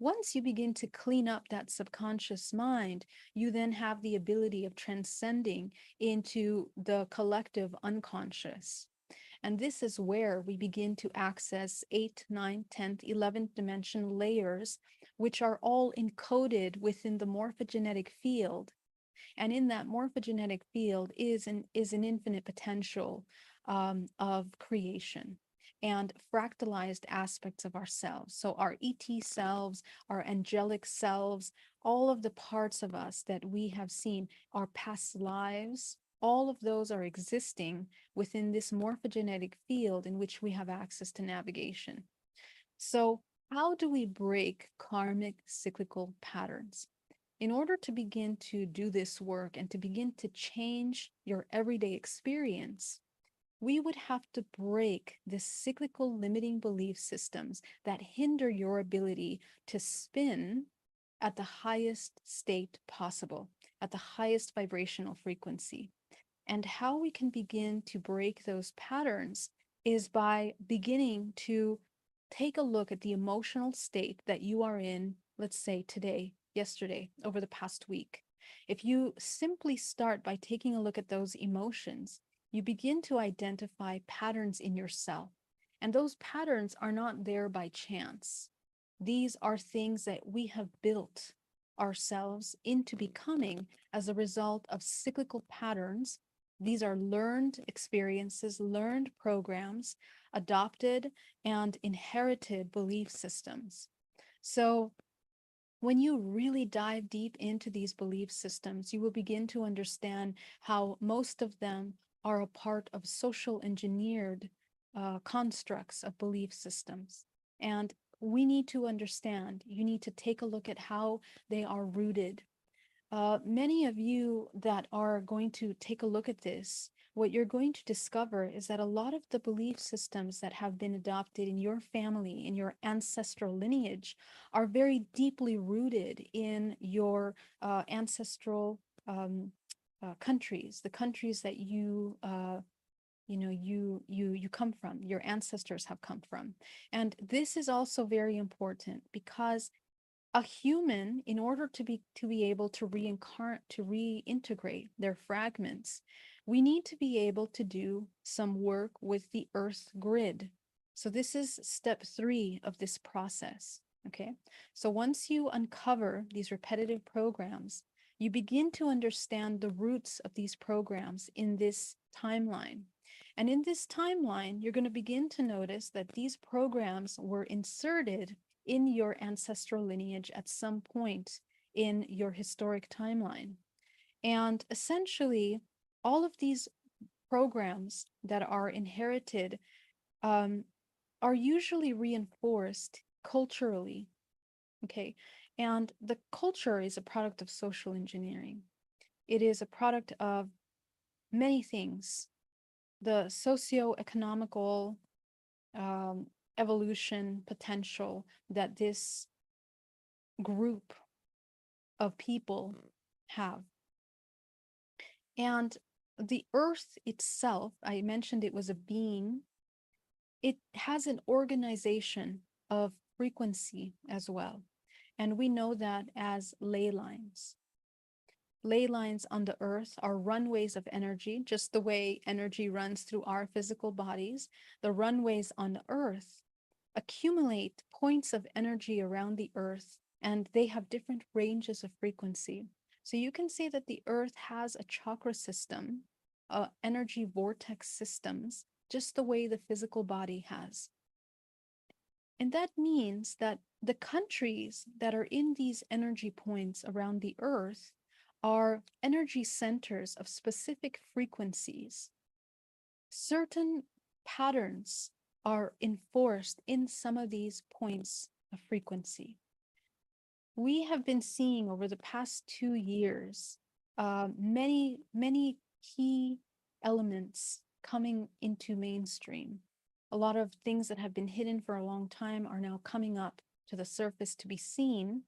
Once you begin to clean up that subconscious mind, you then have the ability of transcending into the collective unconscious. And this is where we begin to access 8th, 9th, 10th, 11th dimension layers, which are all encoded within the morphogenetic field. And in that morphogenetic field is an infinite potential of creation and fractalized aspects of ourselves. So our ET selves, our angelic selves, all of the parts of us that we have seen, our past lives, all of those are existing within this morphogenetic field in which we have access to navigation. So how do we break karmic cyclical patterns? In order to begin to do this work and to begin to change your everyday experience, we would have to break the cyclical limiting belief systems that hinder your ability to spin at the highest state possible, at the highest vibrational frequency. And how we can begin to break those patterns is by beginning to take a look at the emotional state that you are in, let's say today, yesterday, over the past week. If you simply start by taking a look at those emotions, you begin to identify patterns in yourself. And those patterns are not there by chance. These are things that we have built ourselves into becoming as a result of cyclical patterns. These are learned experiences, learned programs, adopted and inherited belief systems. So when you really dive deep into these belief systems, you will begin to understand how most of them are a part of social engineered constructs of belief systems. And we need to understand, you need to take a look at how they are rooted. Many of you that are going to take a look at this, what you're going to discover is that a lot of the belief systems that have been adopted in your family, in your ancestral lineage, are very deeply rooted in your ancestral countries, the countries that you come from, your ancestors have come from. And this is also very important because a human, in order to be able to reincarnate, to reintegrate their fragments, we need to be able to do some work with the Earth grid. So this is step 3 of this process. Okay. So once you uncover these repetitive programs, you begin to understand the roots of these programs in this timeline. And in this timeline, you're going to begin to notice that these programs were inserted in your ancestral lineage at some point in your historic timeline. And essentially, all of these programs that are inherited are usually reinforced culturally. Okay. And the culture is a product of social engineering. It is a product of many things. The socio-economical evolution potential that this group of people have. And the earth itself, I mentioned it was a being, it has an organization of frequency as well. And we know that as ley lines. Ley lines on the earth are runways of energy, just the way energy runs through our physical bodies. The runways on the earth accumulate points of energy around the earth, and they have different ranges of frequency. So you can say that the earth has a chakra system, energy vortex systems, just the way the physical body has. And that means that the countries that are in these energy points around the earth are energy centers of specific frequencies. Certain patterns are enforced in some of these points of frequency. We have been seeing over the past 2 years many key elements coming into mainstream. A lot of things that have been hidden for a long time are now coming up to the surface to be seen.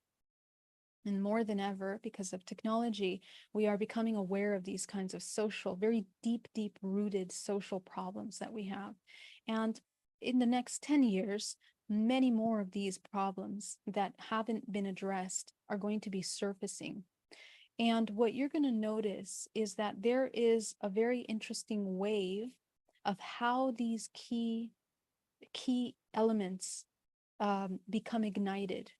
And more than ever, because of technology, we are becoming aware of these kinds of social, very deep rooted social problems that we have. And in the next 10 years, many more of these problems that haven't been addressed are going to be surfacing. And what you're going to notice is that there is a very interesting wave of how these key elements become ignited.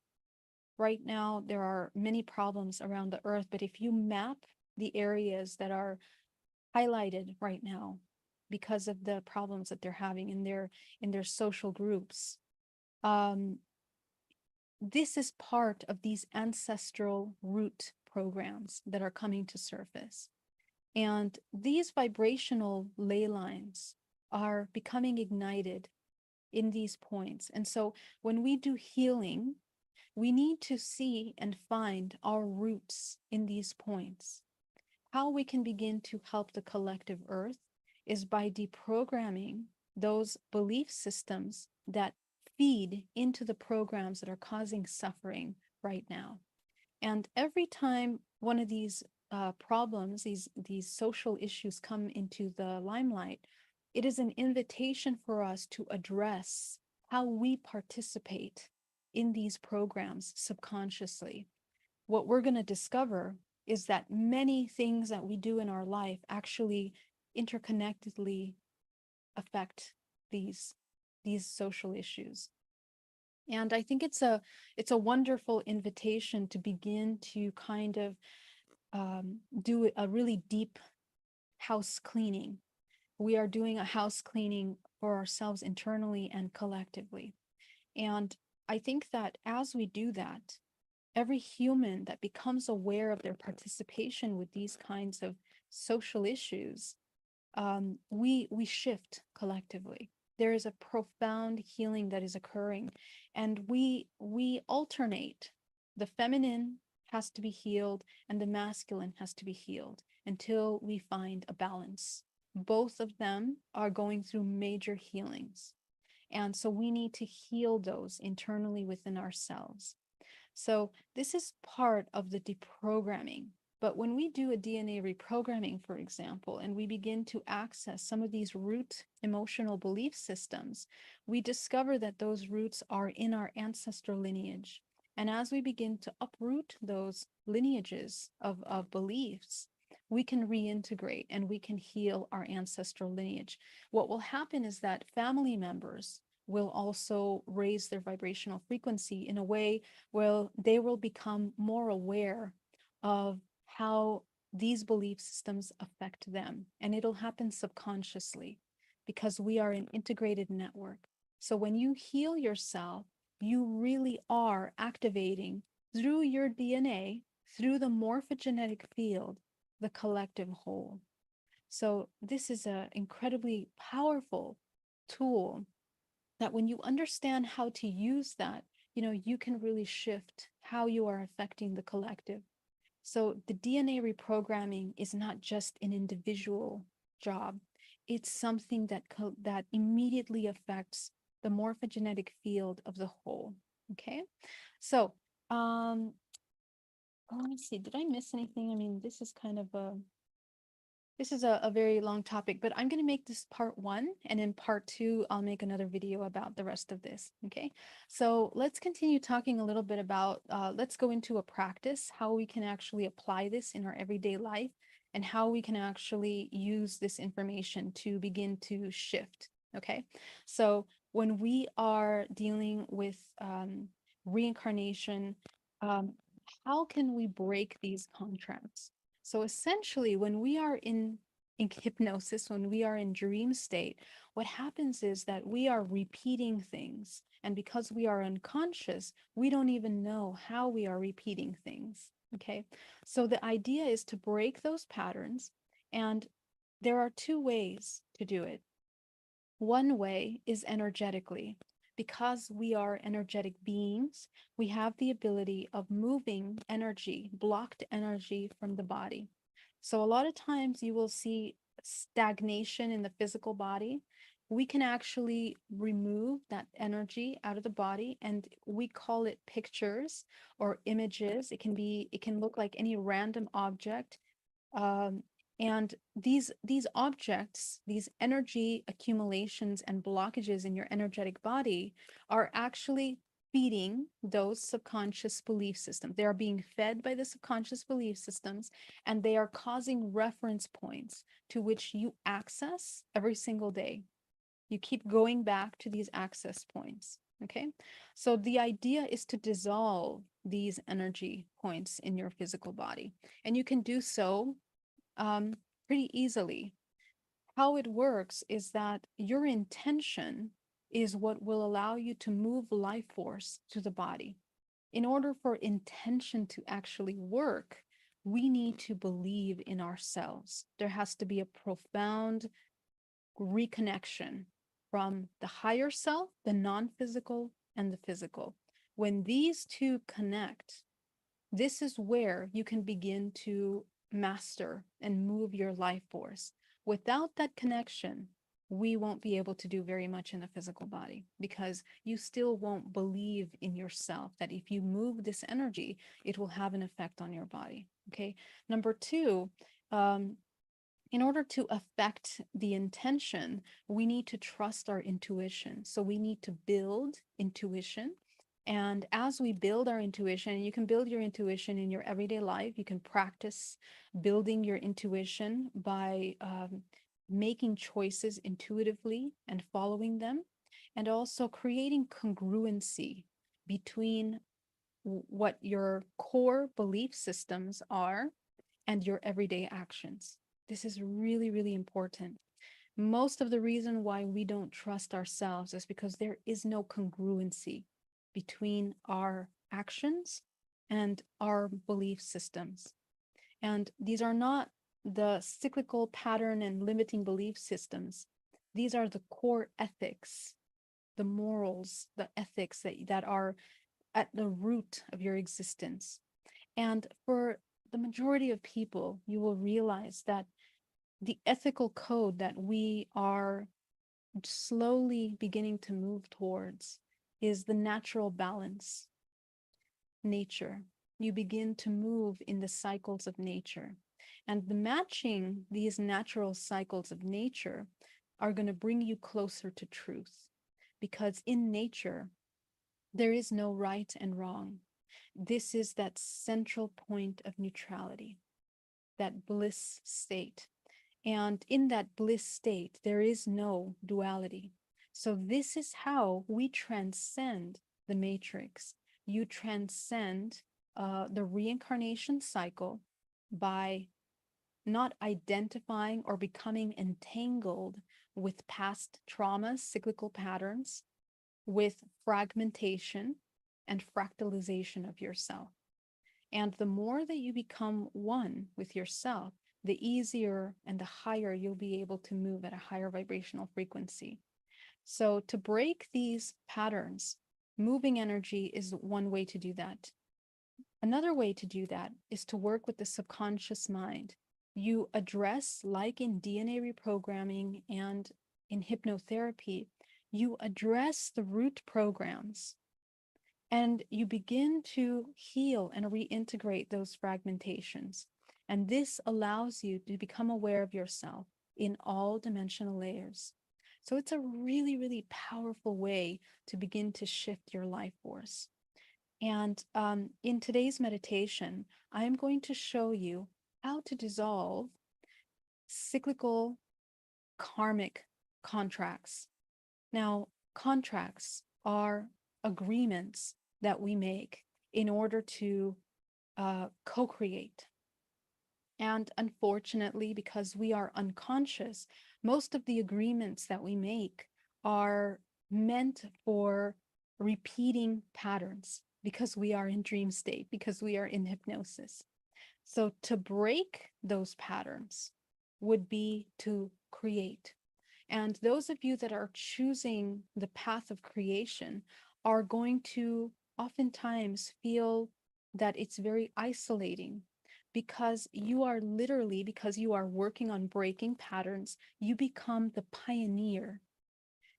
Right now, there are many problems around the earth, but if you map the areas that are highlighted right now because of the problems that they're having in their social groups, this is part of these ancestral root programs that are coming to surface. And these vibrational ley lines are becoming ignited in these points. And so when we do healing, we need to see and find our roots in these points. How we can begin to help the collective earth is by deprogramming those belief systems that feed into the programs that are causing suffering right now. And every time one of these problems, these social issues come into the limelight, it is an invitation for us to address how we participate in these programs subconsciously. What we're going to discover is that many things that we do in our life actually interconnectedly affect these social issues. And I think it's a wonderful invitation to begin to kind of do a really deep house cleaning. We are doing a house cleaning for ourselves internally and collectively. And I think that as we do that, every human that becomes aware of their participation with these kinds of social issues, we shift collectively. There is a profound healing that is occurring, and we alternate. The feminine has to be healed and the masculine has to be healed until we find a balance. Both of them are going through major healings. And so we need to heal those internally within ourselves. So this is part of the deprogramming. But when we do a DNA reprogramming, for example, and we begin to access some of these root emotional belief systems, we discover that those roots are in our ancestral lineage. And as we begin to uproot those lineages of beliefs, we can reintegrate and we can heal our ancestral lineage. What will happen is that family members will also raise their vibrational frequency in a way where they will become more aware of how these belief systems affect them. And it'll happen subconsciously because we are an integrated network. So when you heal yourself, you really are activating through your DNA, through the morphogenetic field, the collective whole. So this is an incredibly powerful tool that when you understand how to use that, you can really shift how you are affecting the collective. So the DNA reprogramming is not just an individual job. It's something that immediately affects the morphogenetic field of the whole. Okay. So let me see. Did I miss anything? I mean, this is a very long topic, but I'm going to make this part one, and in part two, I'll make another video about the rest of this. Okay, so let's continue talking a little bit about, let's go into a practice, how we can actually apply this in our everyday life, and how we can actually use this information to begin to shift. Okay, so when we are dealing with reincarnation, how can we break these contracts? So essentially, when we are in hypnosis, when we are in dream state, what happens is that we are repeating things. And because we are unconscious, we don't even know how we are repeating things. Okay. So the idea is to break those patterns. And there are two ways to do it. One way is energetically. Because we are energetic beings, we have the ability of moving energy, blocked energy from the body. So a lot of times you will see stagnation in the physical body. We can actually remove that energy out of the body, and we call it pictures or images. It can look like any random object. Um, and these objects, these energy accumulations and blockages in your energetic body are actually feeding those subconscious belief systems. They are being fed by the subconscious belief systems, and they are causing reference points to which you access every single day. You keep going back to these access points. Okay. So the idea is to dissolve these energy points in your physical body. And you can do so pretty easily. How it works is that your intention is what will allow you to move life force to the body. In order for intention to actually work, we need to believe in ourselves. There has to be a profound reconnection from the higher self, the non-physical, and the physical. When these two connect, this is where you can begin to master and move your life force. Without that connection, we won't be able to do very much in the physical body because you still won't believe in yourself that if you move this energy, it will have an effect on your body. Okay. Number two, in order to affect the intention, we need to trust our intuition. So we need to build intuition. And as we build our intuition, you can build your intuition in your everyday life. You can practice building your intuition by making choices intuitively and following them, and also creating congruency between what your core belief systems are and your everyday actions. This is really, really important. Most of the reason why we don't trust ourselves is because there is no congruency between our actions and our belief systems. And these are not the cyclical pattern and limiting belief systems. These are the core ethics, the morals, the ethics that are at the root of your existence. And for the majority of people, you will realize that the ethical code that we are slowly beginning to move towards is the natural balance, nature. You begin to move in the cycles of nature. And the matching these natural cycles of nature are going to bring you closer to truth. Because in nature, there is no right and wrong. This is that central point of neutrality. that bliss state. And in that bliss state, there is no duality. So, this is how we transcend the matrix. You transcend the reincarnation cycle by not identifying or becoming entangled with past traumas, cyclical patterns, with fragmentation and fractalization of yourself. And the more that you become one with yourself, the easier and the higher you'll be able to move at a higher vibrational frequency. So, to break these patterns, moving energy is one way to do that. Another way to do that is to work with the subconscious mind. You address, like in DNA reprogramming and in hypnotherapy, you address the root programs and you begin to heal and reintegrate those fragmentations. And this allows you to become aware of yourself in all dimensional layers. So it's a really, really powerful way to begin to shift your life force. And in today's meditation, I am going to show you how to dissolve cyclical karmic contracts. Now, contracts are agreements that we make in order to co-create. And unfortunately, because we are unconscious, most of the agreements that we make are meant for repeating patterns because we are in dream state, because we are in hypnosis. So to break those patterns would be to create. And those of you that are choosing the path of creation are going to oftentimes feel that it's very isolating because you are literally, because you are working on breaking patterns, you become the pioneer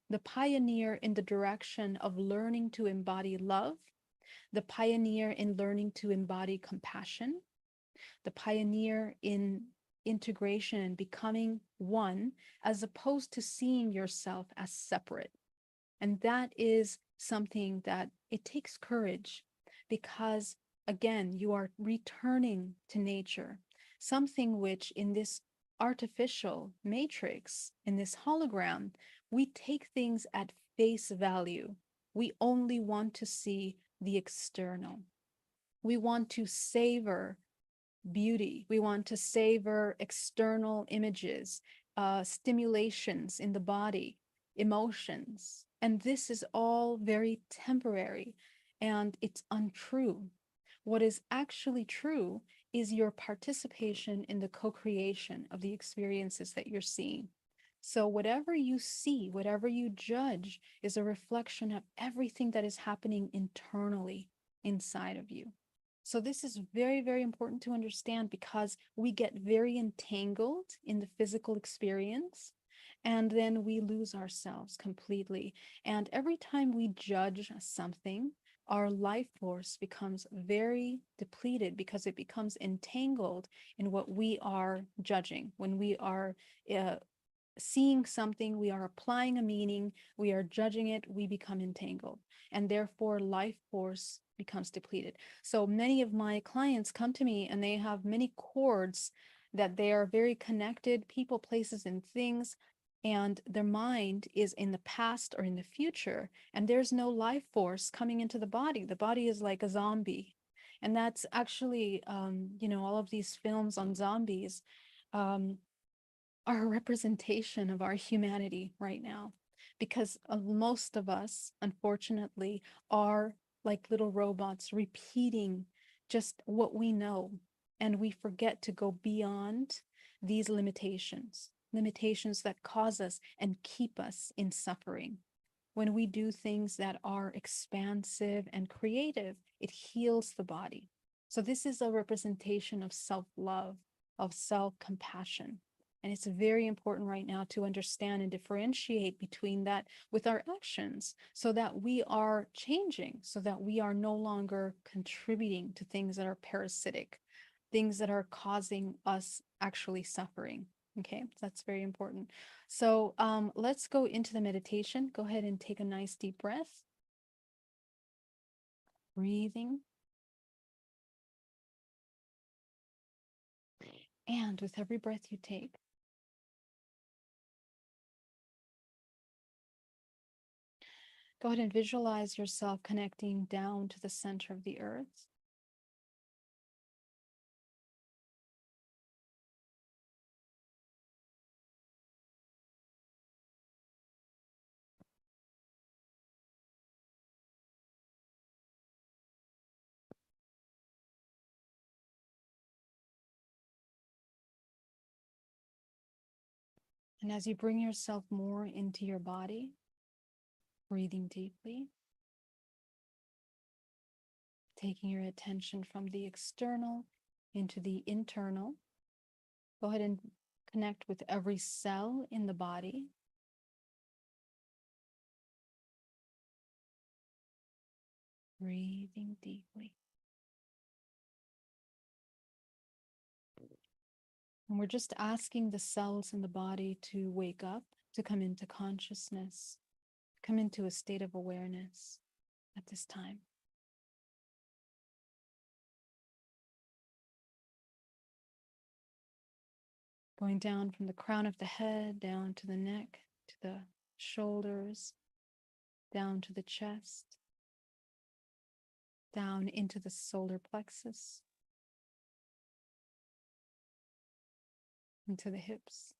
in the direction of learning to embody love, the pioneer in learning to embody compassion, the pioneer in integration and becoming one, as opposed to seeing yourself as separate. And that is something that it takes courage because, again, you are returning to nature, something which in this artificial matrix, in this hologram, we take things at face value. We only want to see the external. We want to savor beauty. We want to savor external images, stimulations in the body, emotions. And this is all very temporary and it's untrue. What is actually true is your participation in the co-creation of the experiences that you're seeing. So whatever you see, whatever you judge is a reflection of everything that is happening internally inside of you. So this is very, very important to understand because we get very entangled in the physical experience and then we lose ourselves completely. And every time we judge something, our life force becomes very depleted because it becomes entangled in what we are judging. When we are seeing something, we are applying a meaning, we are judging it, we become entangled. And therefore, life force becomes depleted. So many of my clients come to me and they have many cords that they are very connected, people, places, and things. And their mind is in the past or in the future, and there's no life force coming into the body. The body is like a zombie. And that's actually, all of these films on zombies are a representation of our humanity right now. Because most of us, unfortunately, are like little robots repeating just what we know. And we forget to go beyond these limitations that cause us and keep us in suffering. When we do things that are expansive and creative, it heals the body. So this is a representation of self-love, of self-compassion. And it's very important right now to understand and differentiate between that with our actions so that we are changing, so that we are no longer contributing to things that are parasitic, things that are causing us actually suffering. Okay, that's very important. So let's go into the meditation. Go ahead and take a nice deep breath. Breathing. And with every breath you take, go ahead and visualize yourself connecting down to the center of the earth. And as you bring yourself more into your body, breathing deeply, taking your attention from the external into the internal, go ahead and connect with every cell in the body. Breathing deeply. And we're just asking the cells in the body to wake up, to come into consciousness, come into a state of awareness at this time. Going down from the crown of the head, down to the neck, to the shoulders, down to the chest, down into the solar plexus, into the hips,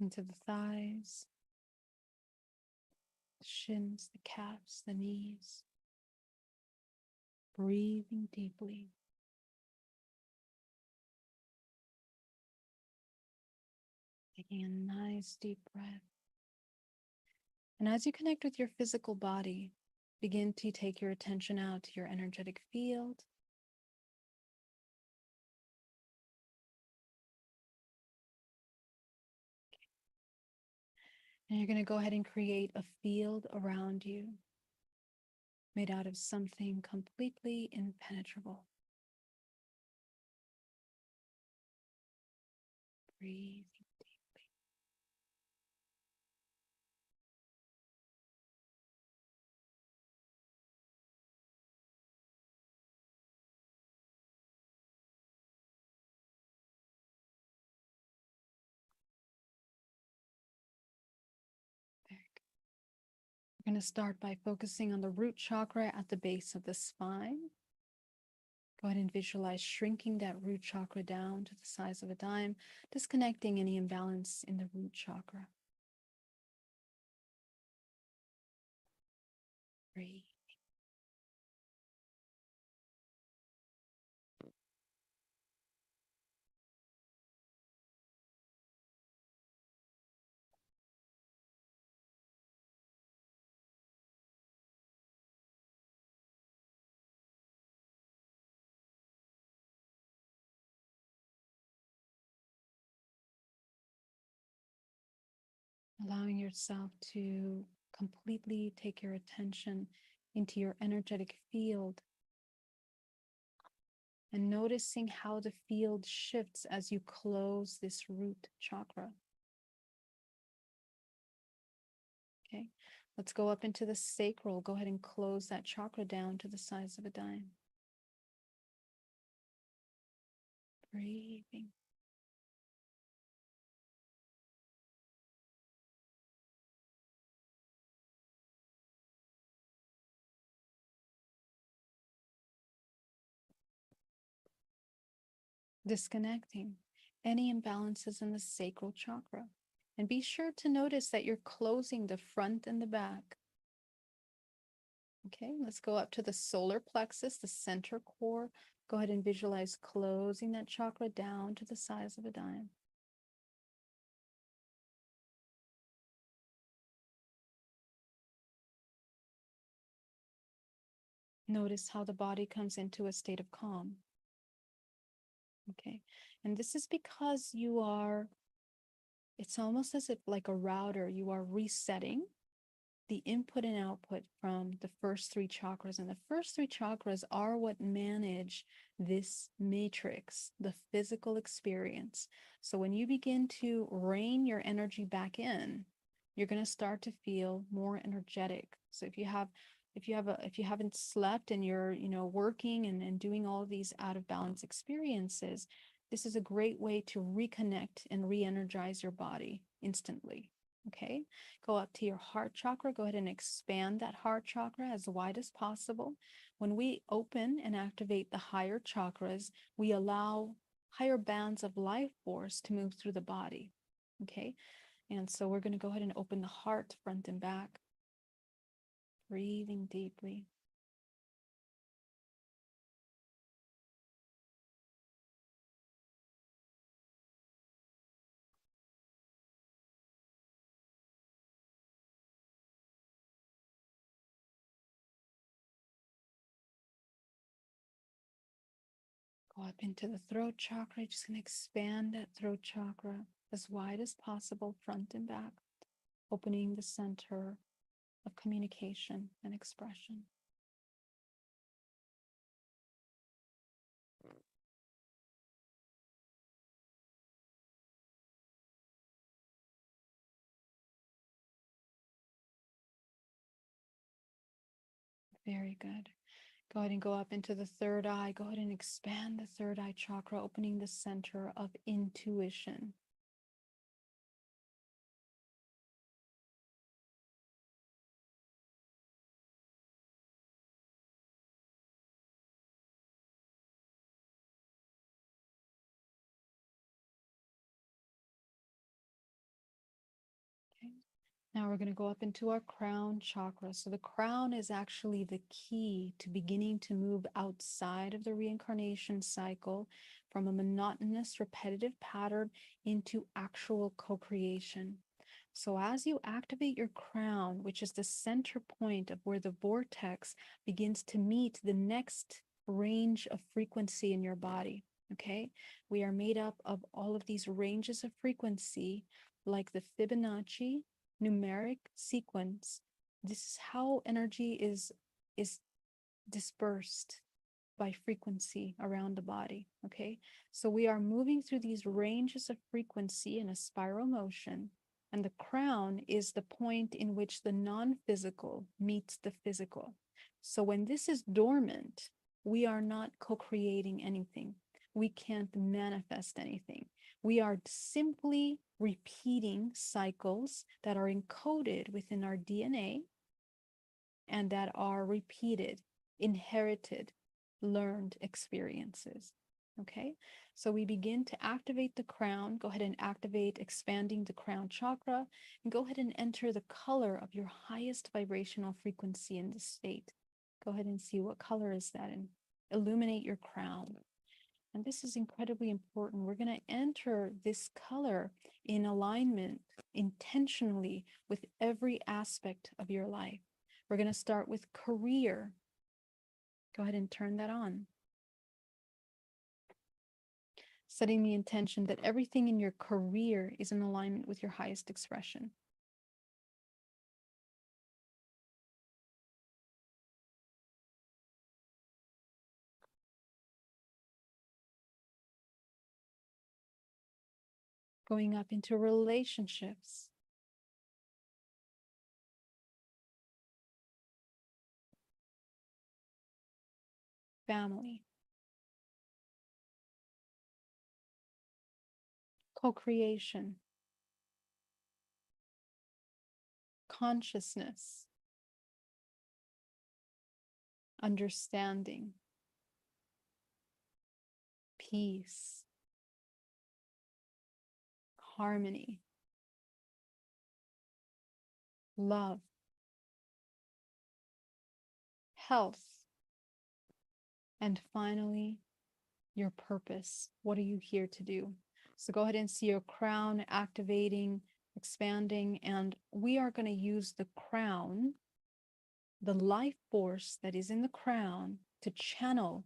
into the thighs, the shins, the calves, the knees. Breathing deeply. Taking a nice deep breath. And as you connect with your physical body, begin to take your attention out to your energetic field. And you're going to go ahead and create a field around you made out of something completely impenetrable. Breathe deeply. Very good. We're going to start by focusing on the root chakra at the base of the spine. Go ahead and visualize shrinking that root chakra down to the size of a dime, disconnecting any imbalance in the root chakra. Breathe. Allowing yourself to completely take your attention into your energetic field and noticing how the field shifts as you close this root chakra. Okay, let's go up into the sacral. Go ahead and close that chakra down to the size of a dime. Breathing. Disconnecting any imbalances in the sacral chakra. And be sure to notice that you're closing the front and the back. Okay, let's go up to the solar plexus, the center core. Go ahead and visualize closing that chakra down to the size of a dime. Notice how the body comes into a state of calm. Okay, and this is because you are, it's almost as if like a router, you are resetting the input and output from the first three chakras. And the first three chakras are what manage this matrix, the physical experience. So when you begin to rein your energy back in, you're going to start to feel more energetic. So if you have if you haven't slept and you're, working and doing all of these out of balance experiences, this is a great way to reconnect and re-energize your body instantly. Okay, go up to your heart chakra. Go ahead and expand that heart chakra as wide as possible. When we open and activate the higher chakras, we allow higher bands of life force to move through the body. Okay, and so we're going to go ahead and open the heart front and back, breathing deeply. Go up into the throat chakra. Just going to expand that throat chakra as wide as possible, front and back, opening the center of communication and expression. Very good. Go ahead and go up into the third eye. Go ahead and expand the third eye chakra, opening the center of intuition. Okay. Now we're going to go up into our crown chakra. So the crown is actually the key to beginning to move outside of the reincarnation cycle from a monotonous, repetitive pattern into actual co-creation. So as you activate your crown, which is the center point of where the vortex begins to meet the next range of frequency in your body, okay? We are made up of all of these ranges of frequency, like the Fibonacci numeric sequence. This is how energy is dispersed by frequency around the body. Okay, so we are moving through these ranges of frequency in a spiral motion, and the crown is the point in which the non-physical meets the physical. So when this is dormant, we are not co-creating anything. We can't manifest anything. We are simply repeating cycles that are encoded within our DNA and that are repeated, inherited, learned experiences. Okay, so we begin to activate the crown. Go ahead and activate expanding the crown chakra, and go ahead and enter the color of your highest vibrational frequency in this state. Go ahead and see what color is that, and illuminate your crown. And this is incredibly important. We're going to enter this color in alignment intentionally with every aspect of your life. We're going to start with career. Go ahead and turn that on. Setting the intention that everything in your career is in alignment with your highest expression. Going up into relationships. Family. Co-creation. Consciousness. Understanding. Peace. Harmony. Love. Health. And finally, your purpose. What are you here to do? So go ahead and see your crown activating, expanding, and we are going to use the crown, the life force that is in the crown, to channel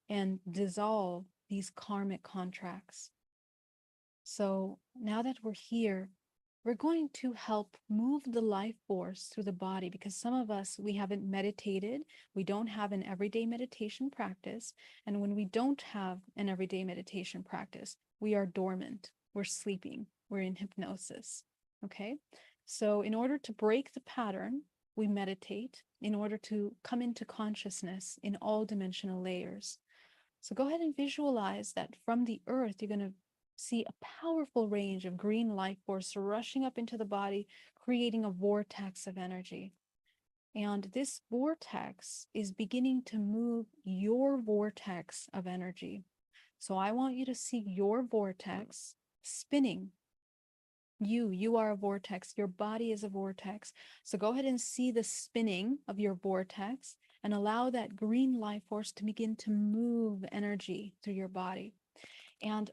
and dissolve these karmic contracts. So now that we're here, we're going to help move the life force through the body, because some of us, we haven't meditated. We don't have an everyday meditation practice. And when we don't have an everyday meditation practice, we are dormant. We're sleeping. We're in hypnosis. Okay. So in order to break the pattern, we meditate in order to come into consciousness in all dimensional layers. So go ahead and visualize that from the earth, you're going to see a powerful range of green life force rushing up into the body, creating a vortex of energy. And this vortex is beginning to move your vortex of energy. So I want you to see your vortex spinning. You are a vortex. Your body is a vortex. So go ahead and see the spinning of your vortex and allow that green life force to begin to move energy through your body. And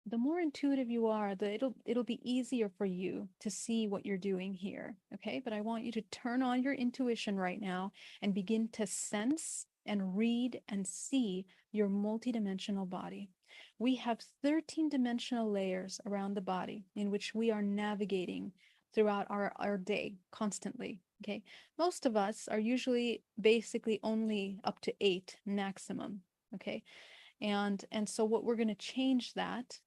the more intuitive you are, it'll be easier for you to see what you're doing here. Okay, but I want you to turn on your intuition right now and begin to sense and read and see your multidimensional body. We have 13 dimensional layers around the body in which we are navigating throughout our day constantly. Okay, most of us are usually basically only up to 8 maximum. Okay, and so what we're going to change that,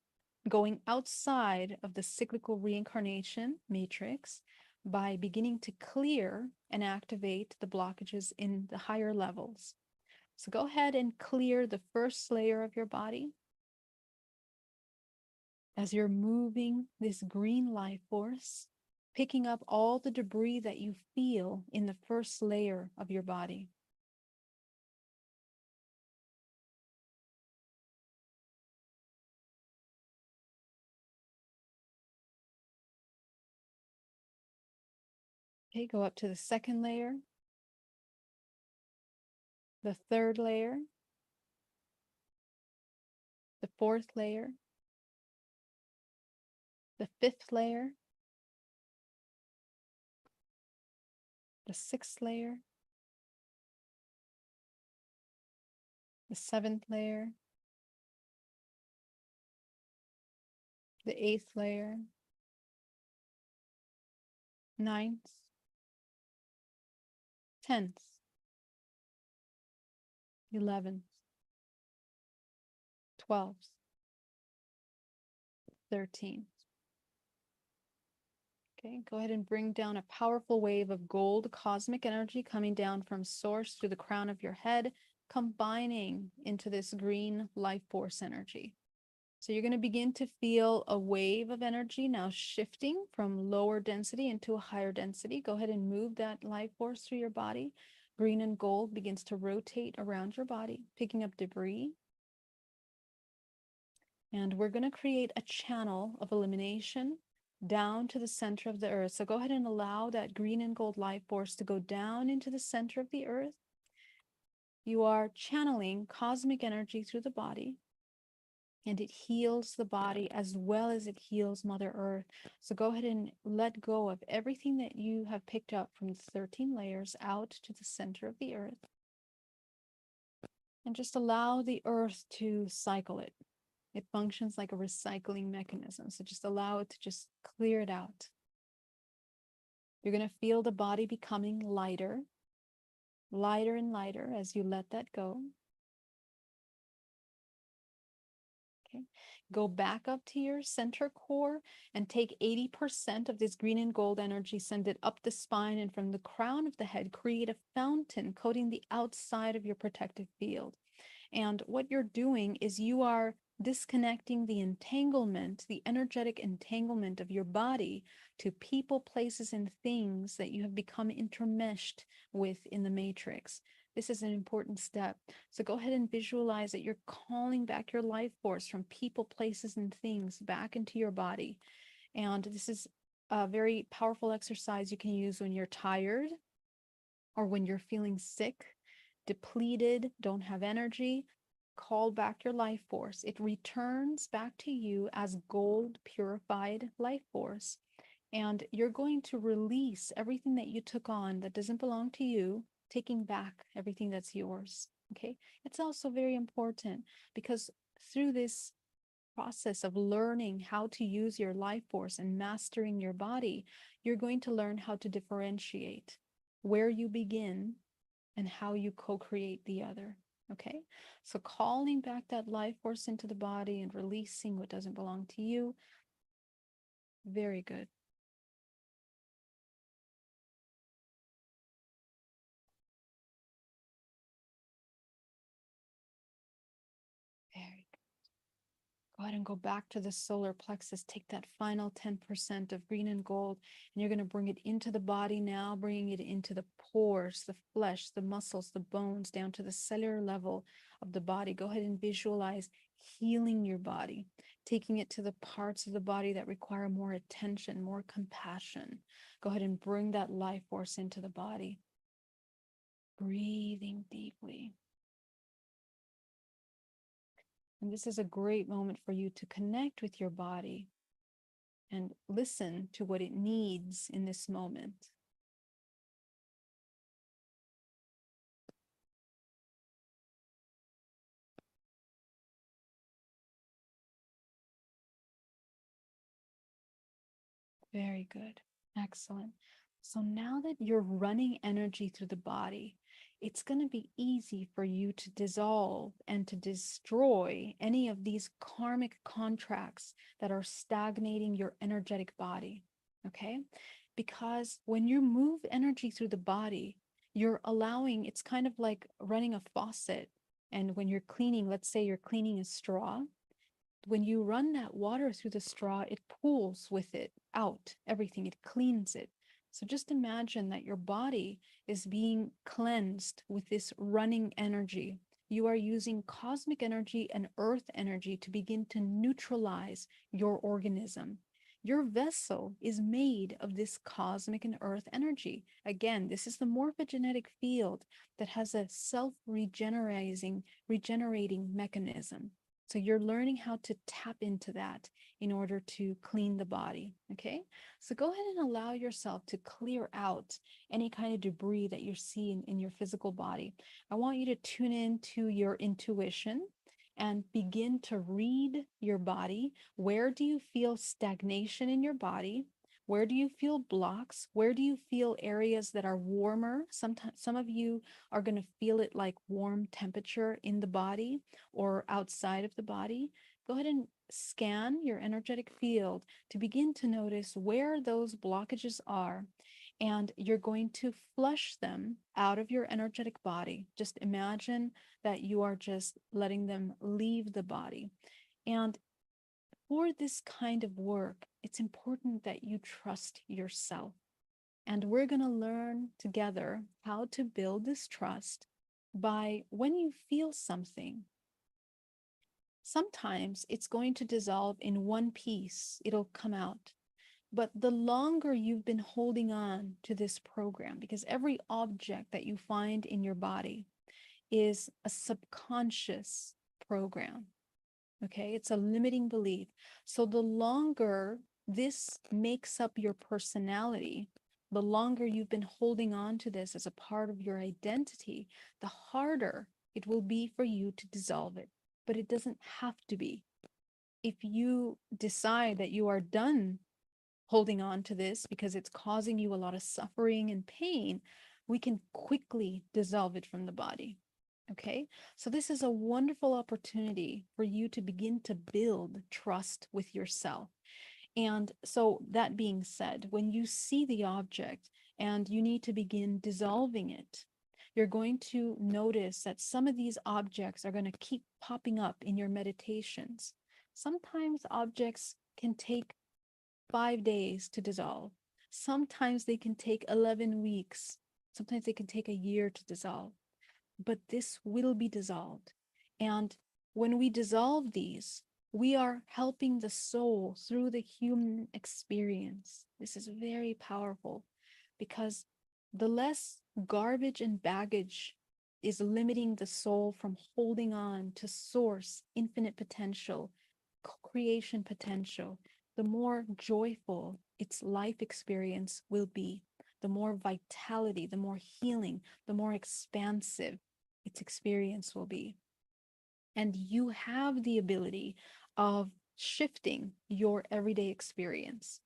going outside of the cyclical reincarnation matrix, by beginning to clear and activate the blockages in the higher levels. So go ahead and clear the first layer of your body as you're moving this green life force, picking up all the debris that you feel in the first layer of your body. Okay, go up to the second layer, the third layer, the fourth layer, the fifth layer, the sixth layer, the seventh layer, the eighth layer, ninth, 10th, 11th, 12th, 13th. Okay, go ahead and bring down a powerful wave of gold cosmic energy coming down from source through the crown of your head, combining into this green life force energy. So you're going to begin to feel a wave of energy now shifting from lower density into a higher density. Go ahead and move that life force through your body. Green and gold begins to rotate around your body, picking up debris. And we're going to create a channel of elimination down to the center of the earth. So go ahead and allow that green and gold life force to go down into the center of the earth. You are channeling cosmic energy through the body, and it heals the body as well as it heals Mother Earth. So go ahead and let go of everything that you have picked up from the 13 layers out to the center of the earth. And just allow the earth to cycle it. It functions like a recycling mechanism. So just allow it to just clear it out. You're going to feel the body becoming lighter, lighter and lighter as you let that go. Okay. Go back up to your center core and take 80% of this green and gold energy, send it up the spine, and from the crown of the head, create a fountain coating the outside of your protective field. And what you're doing is you are disconnecting the entanglement, the energetic entanglement of your body to people, places, and things that you have become intermeshed with in the matrix. This is an important step. So go ahead and visualize that you're calling back your life force from people, places, and things back into your body. And this is a very powerful exercise you can use when you're tired or when you're feeling sick, depleted, don't have energy. Call back your life force. It returns back to you as gold purified life force. And you're going to release everything that you took on that doesn't belong to you, taking back everything that's yours. Okay. It's also very important because through this process of learning how to use your life force and mastering your body, you're going to learn how to differentiate where you begin and how you co-create the other. Okay, so calling back that life force into the body and releasing what doesn't belong to you. Very good. Go ahead and go back to the solar plexus. Take that final 10% of green and gold, and you're going to bring it into the body now, bringing it into the pores, the flesh, the muscles, the bones, down to the cellular level of the body. Go ahead and visualize healing your body, taking it to the parts of the body that require more attention, more compassion. Go ahead and bring that life force into the body. Breathing deeply. And this is a great moment for you to connect with your body and listen to what it needs in this moment. Very good. Excellent. So now that you're running energy through the body, it's going to be easy for you to dissolve and to destroy any of these karmic contracts that are stagnating your energetic body. Okay? Because when you move energy through the body, you're allowing, it's kind of like running a faucet. And when you're cleaning, let's say you're cleaning a straw, when you run that water through the straw, it pulls with it out everything, it cleans it. So just imagine that your body is being cleansed with this running energy. You are using cosmic energy and earth energy to begin to neutralize your organism. Your vessel is made of this cosmic and earth energy. Again, this is the morphogenetic field that has a self-regenerating mechanism. So you're learning how to tap into that in order to clean the body, okay? So go ahead and allow yourself to clear out any kind of debris that you're seeing in your physical body. I want you to tune in to your intuition and begin to read your body. Where do you feel stagnation in your body? Where do you feel blocks? Where do you feel areas that are warmer? Sometimes some of you are going to feel it like warm temperature in the body or outside of the body. Go ahead and scan your energetic field to begin to notice where those blockages are. And you're going to flush them out of your energetic body. Just imagine that you are just letting them leave the body. And for this kind of work, it's important that you trust yourself. And we're going to learn together how to build this trust by when you feel something. Sometimes it's going to dissolve in one piece, it'll come out. But the longer you've been holding on to this program, because every object that you find in your body is a subconscious program. Okay, it's a limiting belief. So the longer this makes up your personality, the longer you've been holding on to this as a part of your identity, the harder it will be for you to dissolve it. But it doesn't have to be. If you decide that you are done holding on to this because it's causing you a lot of suffering and pain, we can quickly dissolve it from the body. Okay, so this is a wonderful opportunity for you to begin to build trust with yourself. And so, that being said, when you see the object and you need to begin dissolving it, you're going to notice that some of these objects are going to keep popping up in your meditations. Sometimes objects can take 5 days to dissolve. Sometimes they can take 11 weeks. Sometimes they can take a year to dissolve. But this will be dissolved. And when we dissolve these, we are helping the soul through the human experience. This is very powerful because the less garbage and baggage is limiting the soul from holding on to source, infinite potential, creation potential, the more joyful its life experience will be, the more vitality, the more healing, the more expansive its experience will be. And you have the ability of shifting your everyday experience.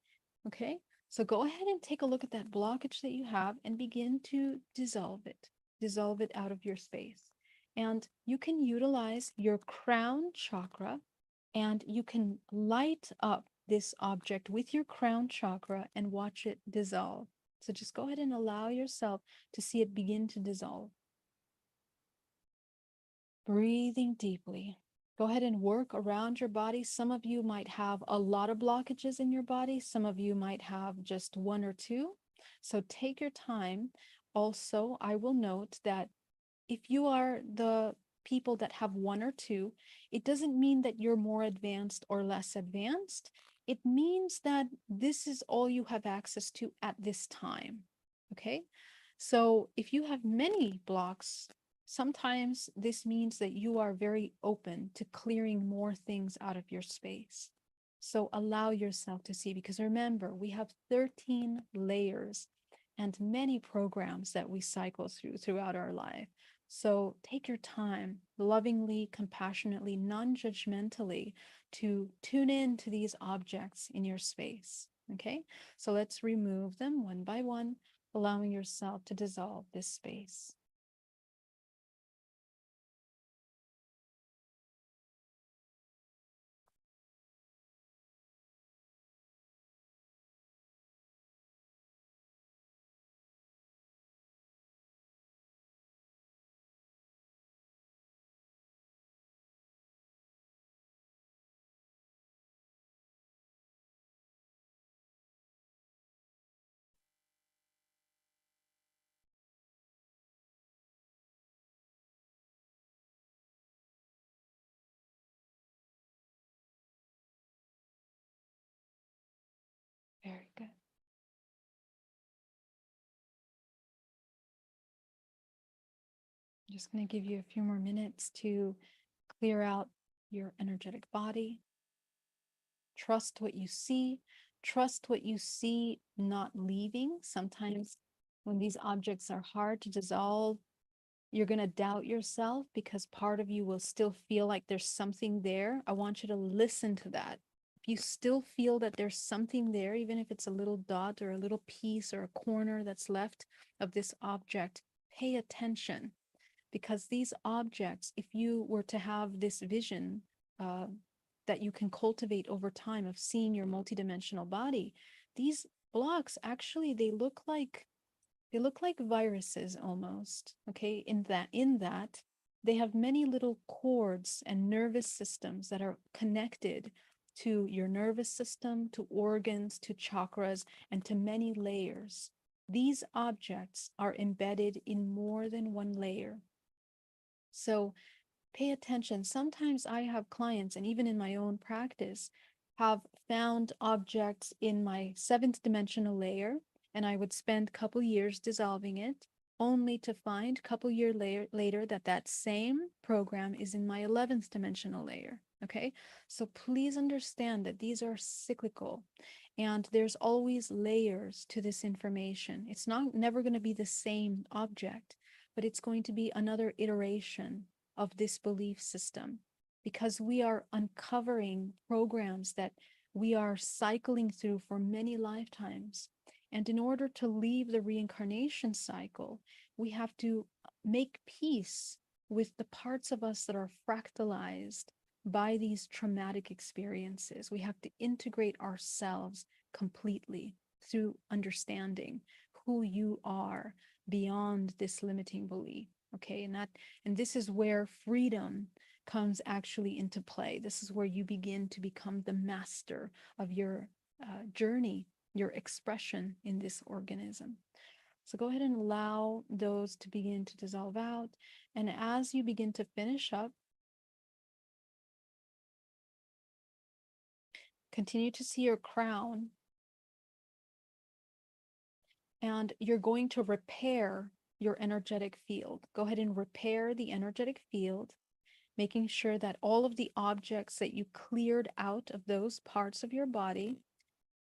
Okay, so go ahead and take a look at that blockage that you have and begin to dissolve it out of your space. And you can utilize your crown chakra and you can light up this object with your crown chakra and watch it dissolve. So just go ahead and allow yourself to see it begin to dissolve. Breathing deeply. Go ahead and work around your body. Some of you might have a lot of blockages in your body. Some of you might have just one or two. So take your time. Also, I will note that if you are the people that have one or two, it doesn't mean that you're more advanced or less advanced. It means that this is all you have access to at this time. Okay. So if you have many blocks, sometimes this means that you are very open to clearing more things out of your space. So allow yourself to see, because remember, we have 13 layers and many programs that we cycle throughout our life. So take your time, lovingly, compassionately, non-judgmentally, to tune in to these objects in your space. Okay, so let's remove them one by one, allowing yourself to dissolve this space. Very good. I'm just going to give you a few more minutes to clear out your energetic body. Trust what you see. Trust what you see not leaving. Sometimes when these objects are hard to dissolve, you're going to doubt yourself because part of you will still feel like there's something there. I want you to listen to that. If you still feel that there's something there, even if it's a little dot or a little piece or a corner that's left of this object, pay attention, because these objects, if you were to have this vision uh, that you can cultivate over time of seeing your multidimensional body, these blocks actually, they look like viruses almost. Okay, in that they have many little cords and nervous systems that are connected to your nervous system, to organs, to chakras, and to many layers. These objects are embedded in more than one layer. So pay attention. Sometimes I have clients, and even in my own practice, have found objects in my seventh dimensional layer, and I would spend a couple years dissolving it, only to find a couple years later that that same program is in my 11th dimensional layer. Okay, so please understand that these are cyclical, and there's always layers to this information. It's not never going to be the same object, but it's going to be another iteration of this belief system, because we are uncovering programs that we are cycling through for many lifetimes. And in order to leave the reincarnation cycle, we have to make peace with the parts of us that are fractalized by these traumatic experiences. We have to integrate ourselves completely through understanding who you are beyond this limiting belief. Okay, and this is where freedom comes actually into play. This is where you begin to become the master of your journey, your expression in this organism. So go ahead and allow those to begin to dissolve out. And as you begin to finish up, continue to see your crown, and you're going to repair your energetic field. Go ahead and repair the energetic field, making sure that all of the objects that you cleared out of those parts of your body,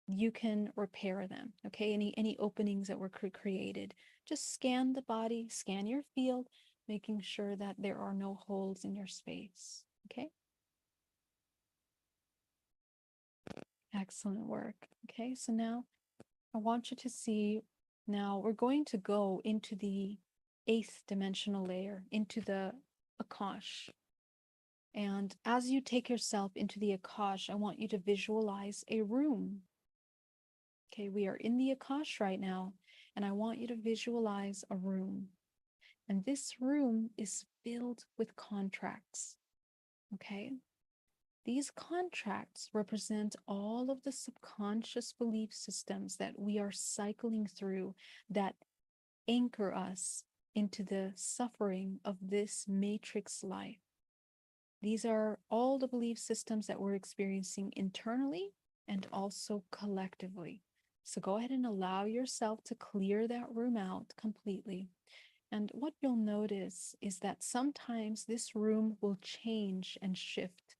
you can repair them. Okay, any openings that were created, just scan the body, scan your field, making sure that there are no holes in your space. Okay, excellent work. Okay, so now I want you to see, now we're going to go into the 8th dimensional layer, into the Akash. And as you take yourself into the Akash, I want you to visualize a room. Okay, we are in the Akash right now, and I want you to visualize a room. And this room is filled with contracts. Okay, These contracts represent all of the subconscious belief systems that we are cycling through that anchor us into the suffering of this matrix life. These are all the belief systems that we're experiencing internally and also collectively. So go ahead and allow yourself to clear that room out completely. And what you'll notice is that sometimes this room will change and shift.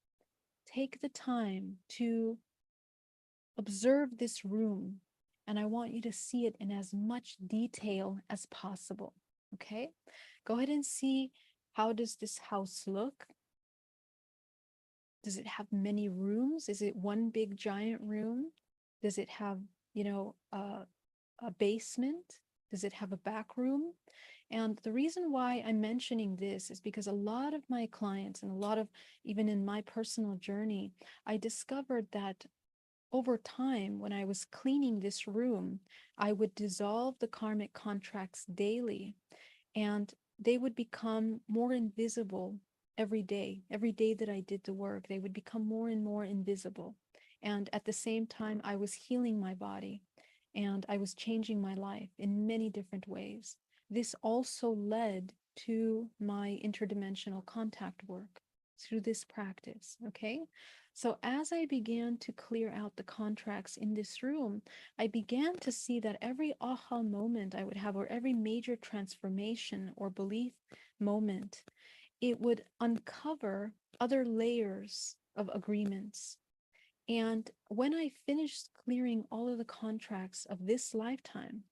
Take the time to observe this room, and I want you to see it in as much detail as possible. Okay? Go ahead and see, how does this house look? Does it have many rooms? Is it one big giant room? Does it have, a basement? Does it have a back room? And the reason why I'm mentioning this is because a lot of my clients and a lot of, even in my personal journey, I discovered that over time, when I was cleaning this room, I would dissolve the karmic contracts daily, and they would become more invisible every day. Every day that I did the work, they would become more and more invisible. And at the same time, I was healing my body and I was changing my life in many different ways. This also led to my interdimensional contact work through this practice. Okay. So as I began to clear out the contracts in this room, I began to see that every aha moment I would have, or every major transformation or belief moment, it would uncover other layers of agreements. And when I finished clearing all of the contracts of this lifetime,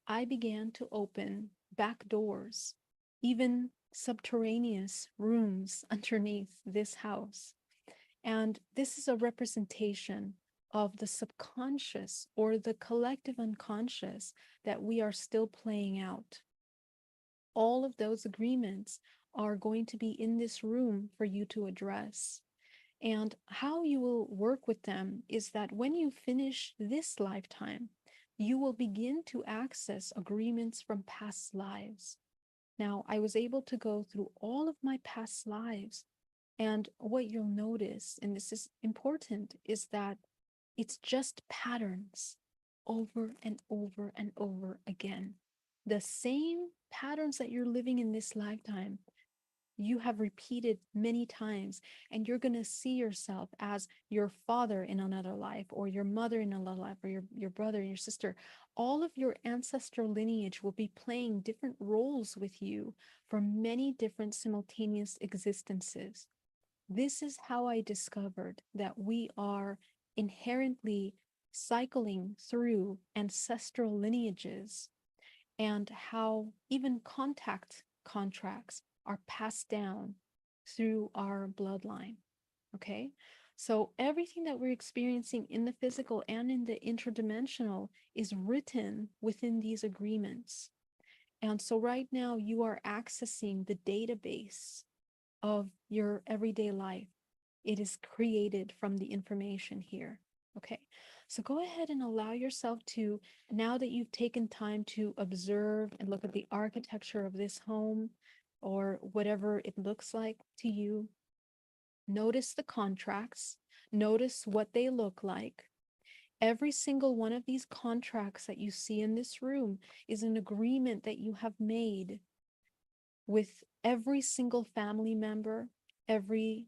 I began to open back doors, even subterraneous rooms underneath this house. And this is a representation of the subconscious or the collective unconscious that we are still playing out. All of those agreements are going to be in this room for you to address. And how you will work with them is that when you finish this lifetime, you will begin to access agreements from past lives. Now, I was able to go through all of my past lives, and what you'll notice, and this is important, is that it's just patterns over and over and over again. The same patterns that you're living in this lifetime, you have repeated many times, and you're going to see yourself as your father in another life, or your mother in another life, or your brother and your sister. All of your ancestral lineage will be playing different roles with you for many different simultaneous existences. This is how I discovered that we are inherently cycling through ancestral lineages, and how even contact contracts are passed down through our bloodline. Okay. So everything that we're experiencing in the physical and in the interdimensional is written within these agreements. And so right now you are accessing the database of your everyday life. It is created from the information here. Okay. So go ahead and allow yourself to, now that you've taken time to observe and look at the architecture of this home or whatever it looks like to you, notice the contracts, notice what they look like. Every single one of these contracts that you see in this room is an agreement that you have made with every single family member, every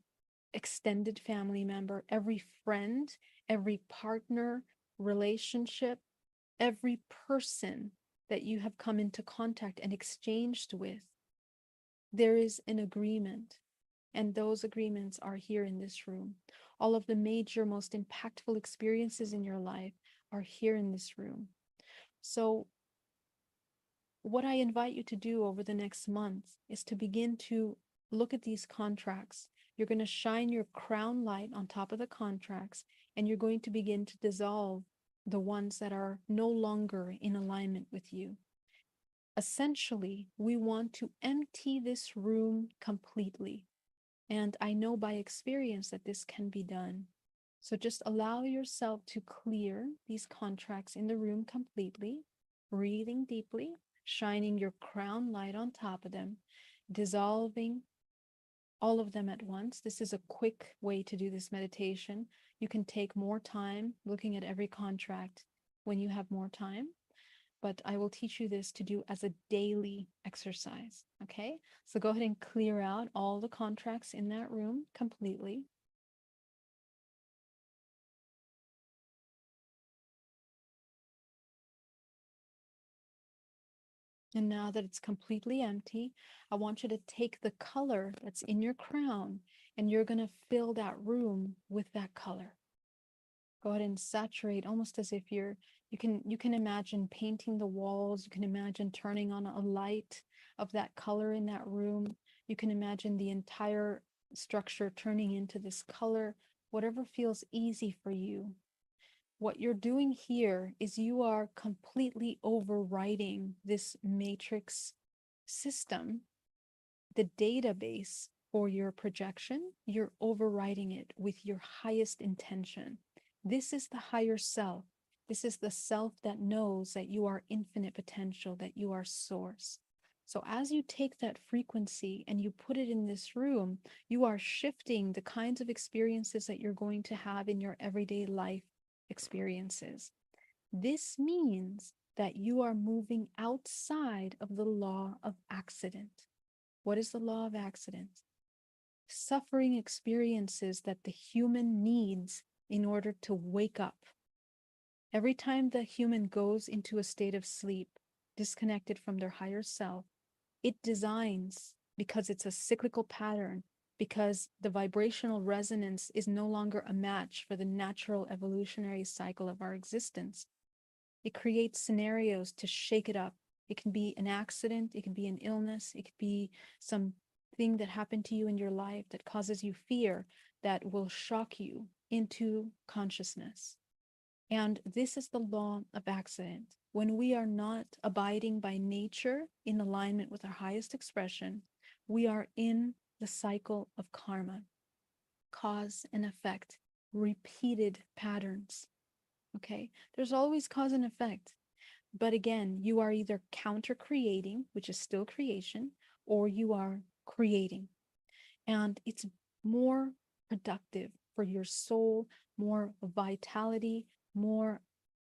extended family member, every friend, every partner, relationship, every person that you have come into contact and exchanged with. There is an agreement, and those agreements are here in this room. All of the major, most impactful experiences in your life are here in this room. So what I invite you to do over the next month is to begin to look at these contracts. You're going to shine your crown light on top of the contracts, and you're going to begin to dissolve the ones that are no longer in alignment with you. Essentially, we want to empty this room completely. And I know by experience that this can be done. So just allow yourself to clear these contracts in the room completely, breathing deeply, shining your crown light on top of them, dissolving all of them at once. This is a quick way to do this meditation. You can take more time looking at every contract when you have more time, but I will teach you this to do as a daily exercise. Okay, so go ahead and clear out all the contracts in that room completely. And now that it's completely empty, I want you to take the color that's in your crown and you're going to fill that room with that color. Go ahead and saturate, almost as if you can imagine painting the walls. You can imagine turning on a light of that color in that room. You can imagine the entire structure turning into this color, whatever feels easy for you. What you're doing here is you are completely overriding this matrix system, the database for your projection. You're overriding it with your highest intention. This is the higher self. This is the self that knows that you are infinite potential, that you are source. So as you take that frequency and you put it in this room, you are shifting the kinds of experiences that you're going to have in your everyday life experiences. This means that you are moving outside of the law of accident. What is the law of accident? Suffering experiences that the human needs in order to wake up. Every time the human goes into a state of sleep, disconnected from their higher self, it designs, because it's a cyclical pattern, because the vibrational resonance is no longer a match for the natural evolutionary cycle of our existence. It creates scenarios to shake it up. It can be an accident, it can be an illness, it could be something that happened to you in your life that causes you fear, that will shock you into consciousness. And this is the law of accident. When we are not abiding by nature in alignment with our highest expression, we are in the cycle of karma, cause and effect, repeated patterns. Okay, there's always cause and effect. But again, you are either counter creating, which is still creation, or you are creating. And it's more productive for your soul, more vitality, more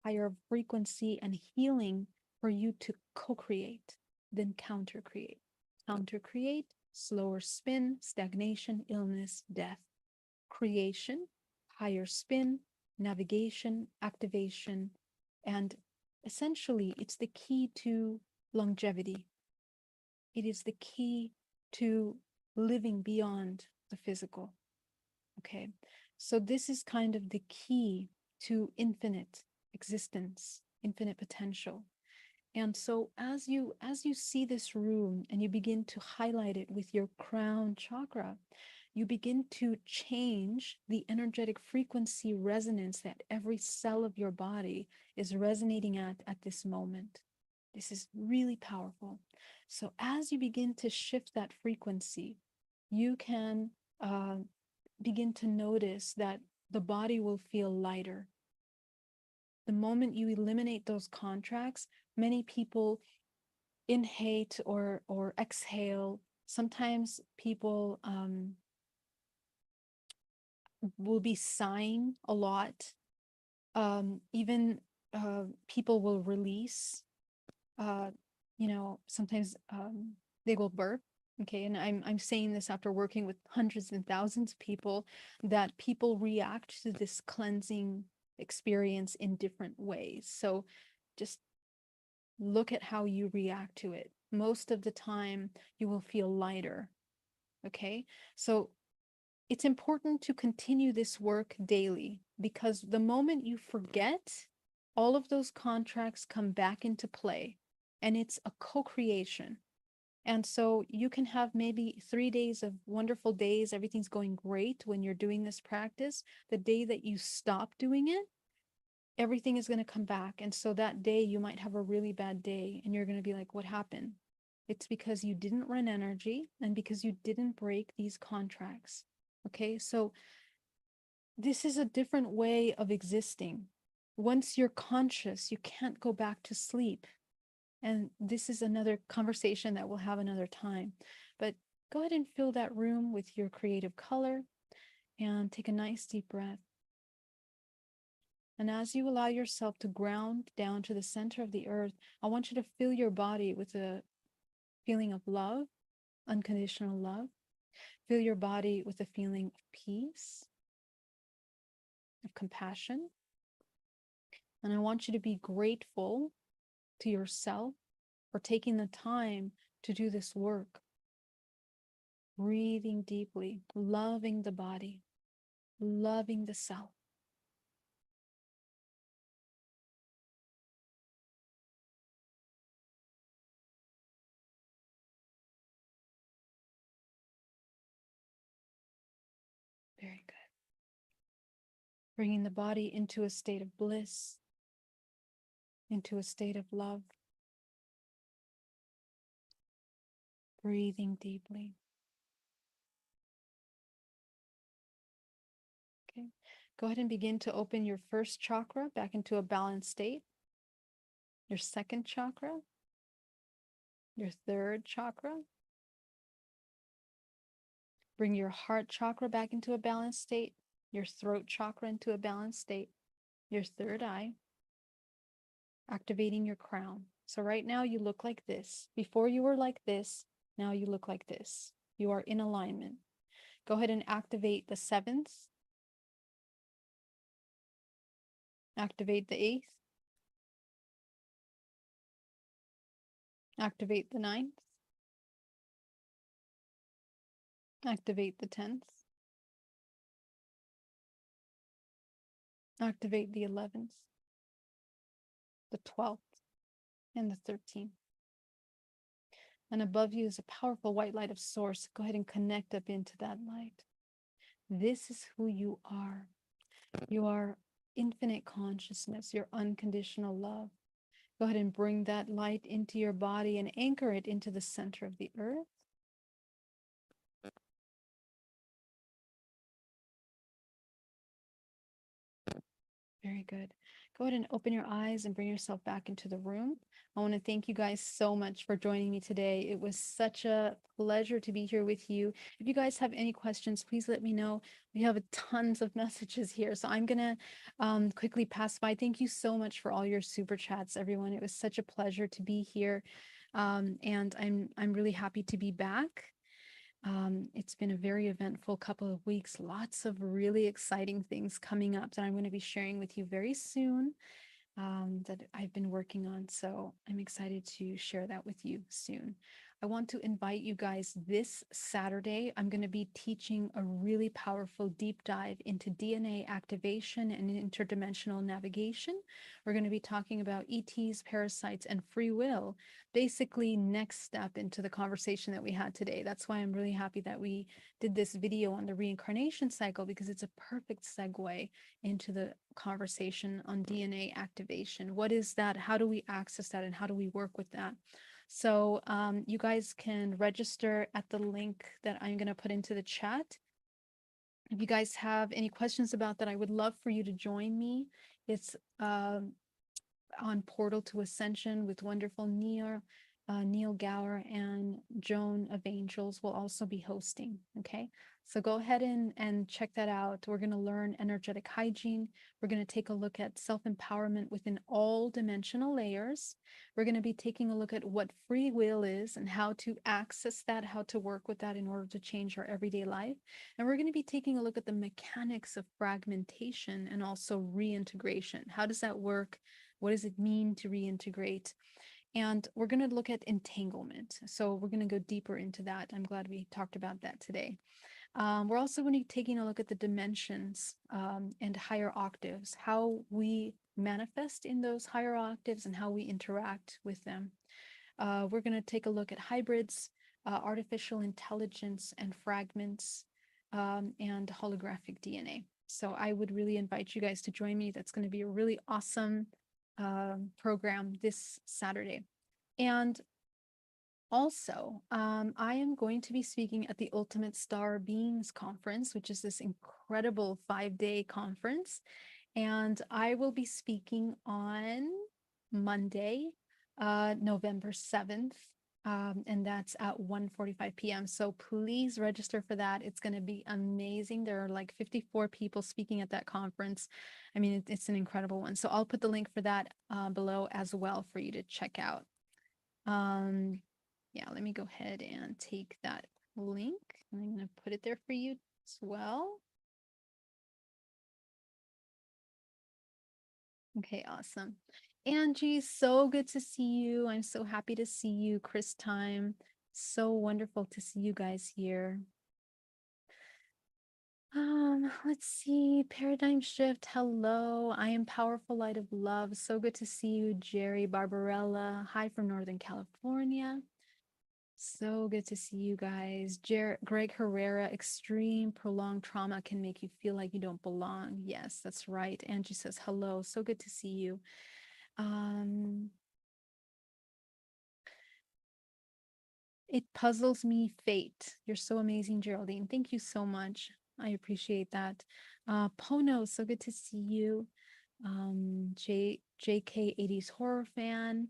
higher frequency and healing for you to co-create than counter create. Counter create, slower spin, stagnation, illness, death. Creation, higher spin, navigation, activation, and essentially it's the key to longevity. It is the key to living beyond the physical. Okay, so this is kind of the key to infinite existence, infinite potential. And so as you see this room and you begin to highlight it with your crown chakra, you begin to change the energetic frequency resonance that every cell of your body is resonating at this moment. This is really powerful. So as you begin to shift that frequency, you can begin to notice that the body will feel lighter. The moment you eliminate those contracts, many people inhale or exhale. Sometimes people will be sighing a lot. Even people will release. Sometimes they will burp. Okay, and I'm saying this after working with hundreds and thousands of people, that people react to this cleansing experience in different ways. So just look at how you react to it. Most of the time, you will feel lighter. Okay, so it's important to continue this work daily, because the moment you forget, all of those contracts come back into play, and it's a co-creation. And so you can have maybe 3 days of wonderful days, everything's going great when you're doing this practice. The day that you stop doing it, everything is going to come back. And so that day you might have a really bad day and you're going to be like, what happened? It's because you didn't run energy and because you didn't break these contracts. Okay, so this is a different way of existing. Once you're conscious, you can't go back to sleep. And this is another conversation that we'll have another time. But Go ahead and fill that room with your creative color and take a nice deep breath. And as you allow yourself to ground down to the center of the earth, I want you to fill your body with a feeling of love, unconditional love. Fill your body with a feeling of peace, of compassion. And I want you to be grateful to yourself for taking the time to do this work. Breathing deeply, loving the body, loving the self. Very good. Bringing the body into a state of bliss, into a state of love. Breathing deeply. Okay. Go ahead and begin to open your first chakra back into a balanced state. Your second chakra. Your third chakra. Bring your heart chakra back into a balanced state. Your throat chakra into a balanced state. Your third eye. Activating your crown. So right now you look like this. Before you were like this, now you look like this. You are in alignment. Go ahead and activate the seventh. Activate the eighth. Activate the ninth. Activate the 10th. Activate the 11th, the 12th, and the 13th. And above you is a powerful white light of source. Go ahead and connect up into that light. This is who you are. You are infinite consciousness, your unconditional love. Go ahead and bring that light into your body and anchor it into the center of the earth. Very good. Go ahead and open your eyes and bring yourself back into the room. I want to thank you guys so much for joining me today. It was such a pleasure to be here with you. If you guys have any questions, please let me know. We have tons of messages here, so I'm going to quickly pass by. Thank you so much for all your super chats, everyone. It was such a pleasure to be here, and I'm really happy to be back. It's been a very eventful couple of weeks, lots of really exciting things coming up that I'm going to be sharing with you very soon, that I've been working on. So I'm excited to share that with you soon. I want to invite you guys this Saturday. I'm going to be teaching a really powerful deep dive into DNA activation and interdimensional navigation. We're going to be talking about ETs, parasites, and free will, basically next step into the conversation that we had today. That's why I'm really happy that we did this video on the reincarnation cycle, because it's a perfect segue into the conversation on DNA activation. What is that? How do we access that? And how do we work with that? So you guys can register at the link that I'm going to put into the chat. If you guys have any questions about that, I would love for you to join me. It's on Portal to Ascension with wonderful Neil Gower and Joan of Angels will also be hosting. Okay, so go ahead and check that out. We're going to learn energetic hygiene. We're going to take a look at self-empowerment within all dimensional layers. We're going to be taking a look at what free will is and how to access that, how to work with that in order to change our everyday life. And we're going to be taking a look at the mechanics of fragmentation and also reintegration. How does that work? What does it mean to reintegrate? And we're going to look at entanglement. So we're going to go deeper into that. I'm glad we talked about that today. We're also going to be taking a look at the dimensions and higher octaves, how we manifest in those higher octaves and how we interact with them. We're going to take a look at hybrids, artificial intelligence and fragments, and holographic DNA. So I would really invite you guys to join me. That's going to be a really awesome program this Saturday. And also, I am going to be speaking at the Ultimate Star Beings Conference, which is this incredible 5-day conference. And I will be speaking on Monday, November 7th, And that's at 1:45 p.m. So please register for that. It's going to be amazing. There are like 54 people speaking at that conference. I mean, it's an incredible one. So I'll put the link for that below as well for you to check out. Yeah, let me go ahead and take that link. And I'm going to put it there for you as well. Okay, awesome. Angie, so good to see you. I'm so happy to see you, Chris Time. So wonderful to see you guys here. Let's see. Paradigm shift. Hello. I am powerful light of love. So good to see you, Jerry Barbarella. Hi from Northern California. So good to see you guys. Greg Herrera, extreme prolonged trauma can make you feel like you don't belong. Yes, that's right. Angie says hello. So good to see you. It puzzles me, fate. You're so amazing, Geraldine. Thank you so much. I appreciate that. Pono, so good to see you. JK80s horror fan.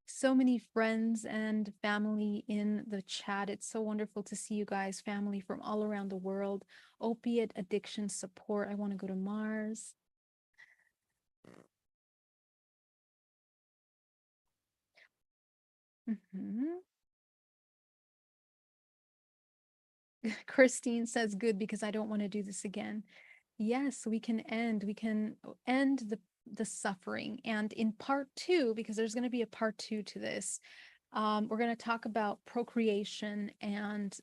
So many friends and family in the chat. It's so wonderful to see you guys, family from all around the world. Opiate addiction support. I want to go to Mars. Christine says good because I don't want to do this again. Yes, we can end the suffering. And in part two, because there's going to be a part two to this, we're going to talk about procreation and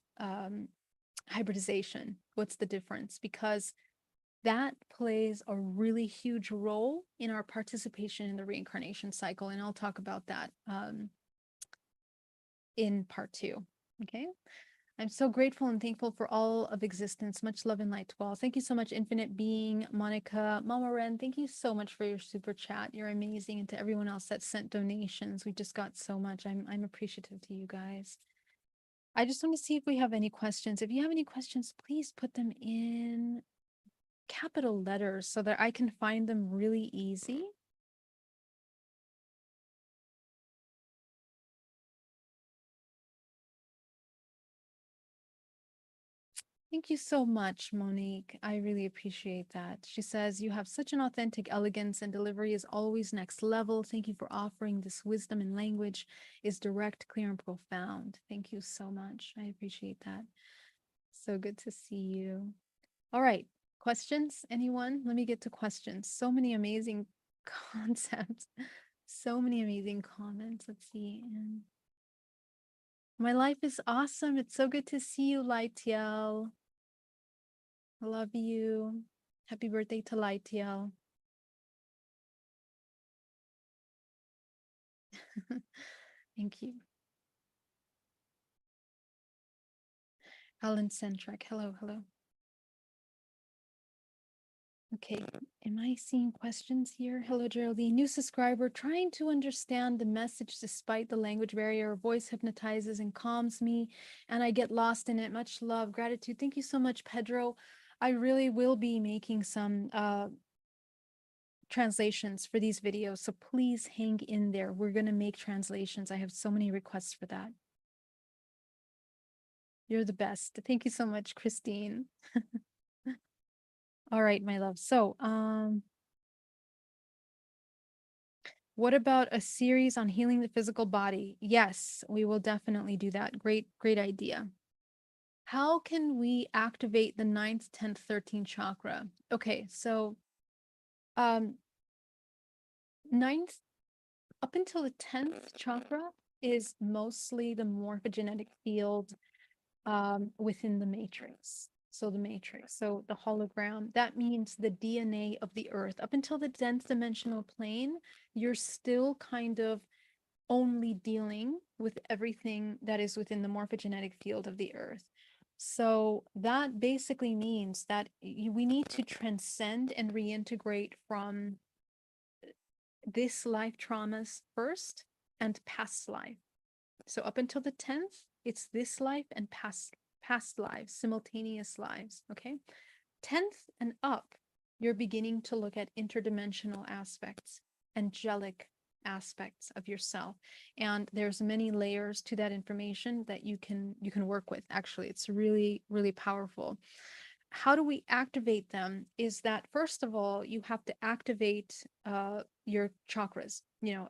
hybridization. What's the difference? Because that plays a really huge role in our participation in the reincarnation cycle. And I'll talk about that in part two. Okay. I'm so grateful and thankful for all of existence. Much love and light to all. Thank you so much, Infinite Being, Monica, Mama Ren. Thank you so much for your super chat. You're amazing. And to everyone else that sent donations, we just got so much. I'm appreciative to you guys. I just want to see if we have any questions. If you have any questions, please put them in capital letters so that I can find them really easy. Thank you so much, Monique. I really appreciate that. She says, you have such an authentic elegance and delivery is always next level. Thank you for offering this wisdom and language is direct, clear, and profound. Thank you so much. I appreciate that. So good to see you. All right. Questions? Anyone? Let me get to questions. So many amazing concepts. So many amazing comments. Let's see. My life is awesome. It's so good to see you, Lightiel. I love you. Happy birthday to Lightiel. Thank you. Alan Centric. Hello, hello. Okay, am I seeing questions here? Hello, Geraldine. New subscriber, trying to understand the message despite the language barrier. Voice hypnotizes and calms me, and I get lost in it. Much love, gratitude. Thank you so much, Pedro. I really will be making some translations for these videos, so please hang in there. We're going to make translations. I have so many requests for that. You're the best. Thank you so much, Christine. All right, my love. So, what about a series on healing the physical body? Yes, we will definitely do that. Great, great idea. How can we activate the 9th, 10th, 13th chakra? Okay, so 9th up until the 10th chakra is mostly the morphogenetic field within the matrix. So the matrix, so the hologram, that means the DNA of the earth. Up until the 10th dimensional plane, you're still kind of only dealing with everything that is within the morphogenetic field of the earth. So that basically means that we need to transcend and reintegrate from this life traumas first and past life. So up until the 10th, it's this life and past lives, simultaneous lives, okay? 10th and up, you're beginning to look at interdimensional aspects, angelic aspects of yourself, and there's many layers to that information that you can work with. Actually, it's really powerful. How do we activate them is that, first of all, you have to activate your chakras,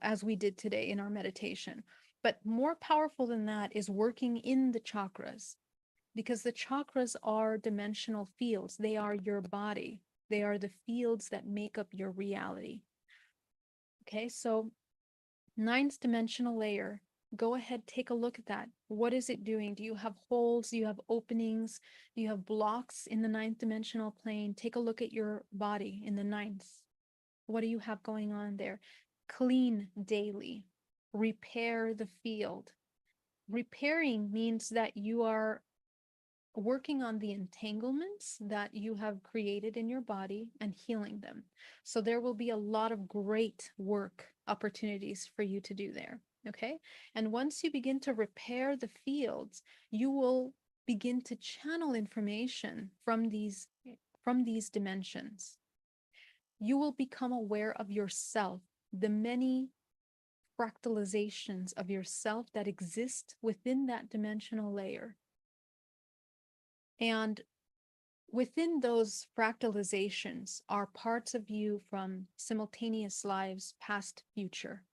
as we did today in our meditation. But more powerful than that is working in the chakras, because the chakras are dimensional fields. They are your body. They are the fields that make up your reality. Okay, so ninth dimensional layer, go ahead, take a look at that. What is it doing? Do you have holes? Do you have openings? Do you have blocks in the ninth dimensional plane? Take a look at your body in the ninth. What do you have going on there? Clean daily. Repair the field. Repairing means that you are working on the entanglements that you have created in your body and healing them. So there will be a lot of great work opportunities for you to do there. Okay. And once you begin to repair the fields, you will begin to channel information from these dimensions. You will become aware of yourself, the many fractalizations of yourself that exist within that dimensional layer. And within those fractalizations are parts of you from simultaneous lives, past, future.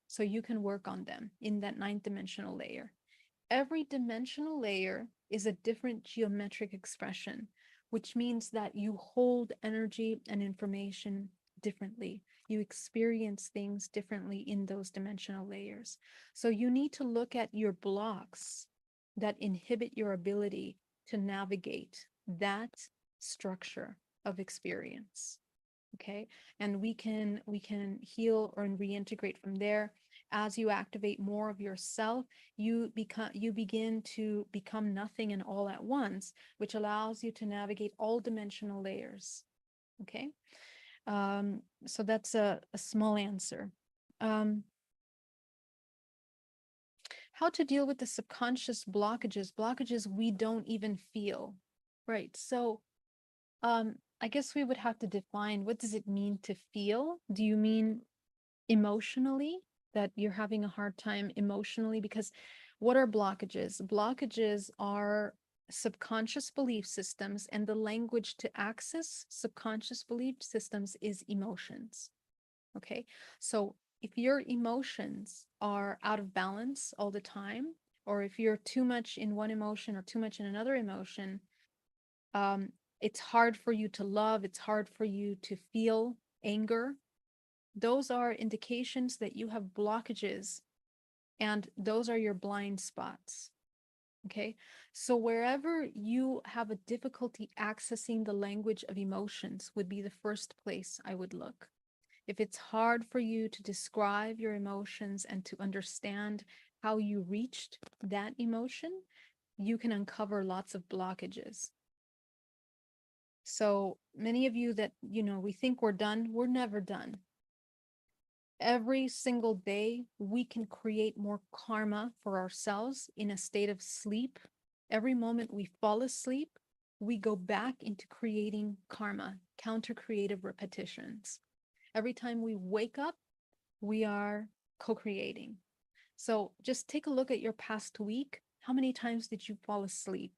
So you can work on them in that ninth dimensional layer. Every dimensional layer is a different geometric expression, which means that you hold energy and information differently. You experience things differently in those dimensional layers. So you need to look at your blocks that inhibit your ability to navigate that structure of experience. Okay, and we can heal or reintegrate from there. As you activate more of yourself, you begin to become nothing and all at once, which allows you to navigate all dimensional layers. Okay, so that's a small answer. How to deal with the subconscious blockages we don't even feel, right? So I guess we would have to define, what does it mean to feel? Do you mean emotionally, that you're having a hard time emotionally? Because what are blockages? Blockages are subconscious belief systems, and the language to access subconscious belief systems is emotions. Okay, so if your emotions are out of balance all the time, or if you're too much in one emotion or too much in another emotion, um, it's hard for you to love, it's hard for you to feel anger. Those are indications that you have blockages, and those are your blind spots. Okay, so wherever you have a difficulty accessing the language of emotions would be the first place I would look. If it's hard for you to describe your emotions and to understand how you reached that emotion, you can uncover lots of blockages. So many of you that, we think we're done, we're never done. Every single day, we can create more karma for ourselves in a state of sleep. Every moment we fall asleep, we go back into creating karma, counter creative repetitions. Every time we wake up, we are co-creating. So just take a look at your past week. How many times did you fall asleep?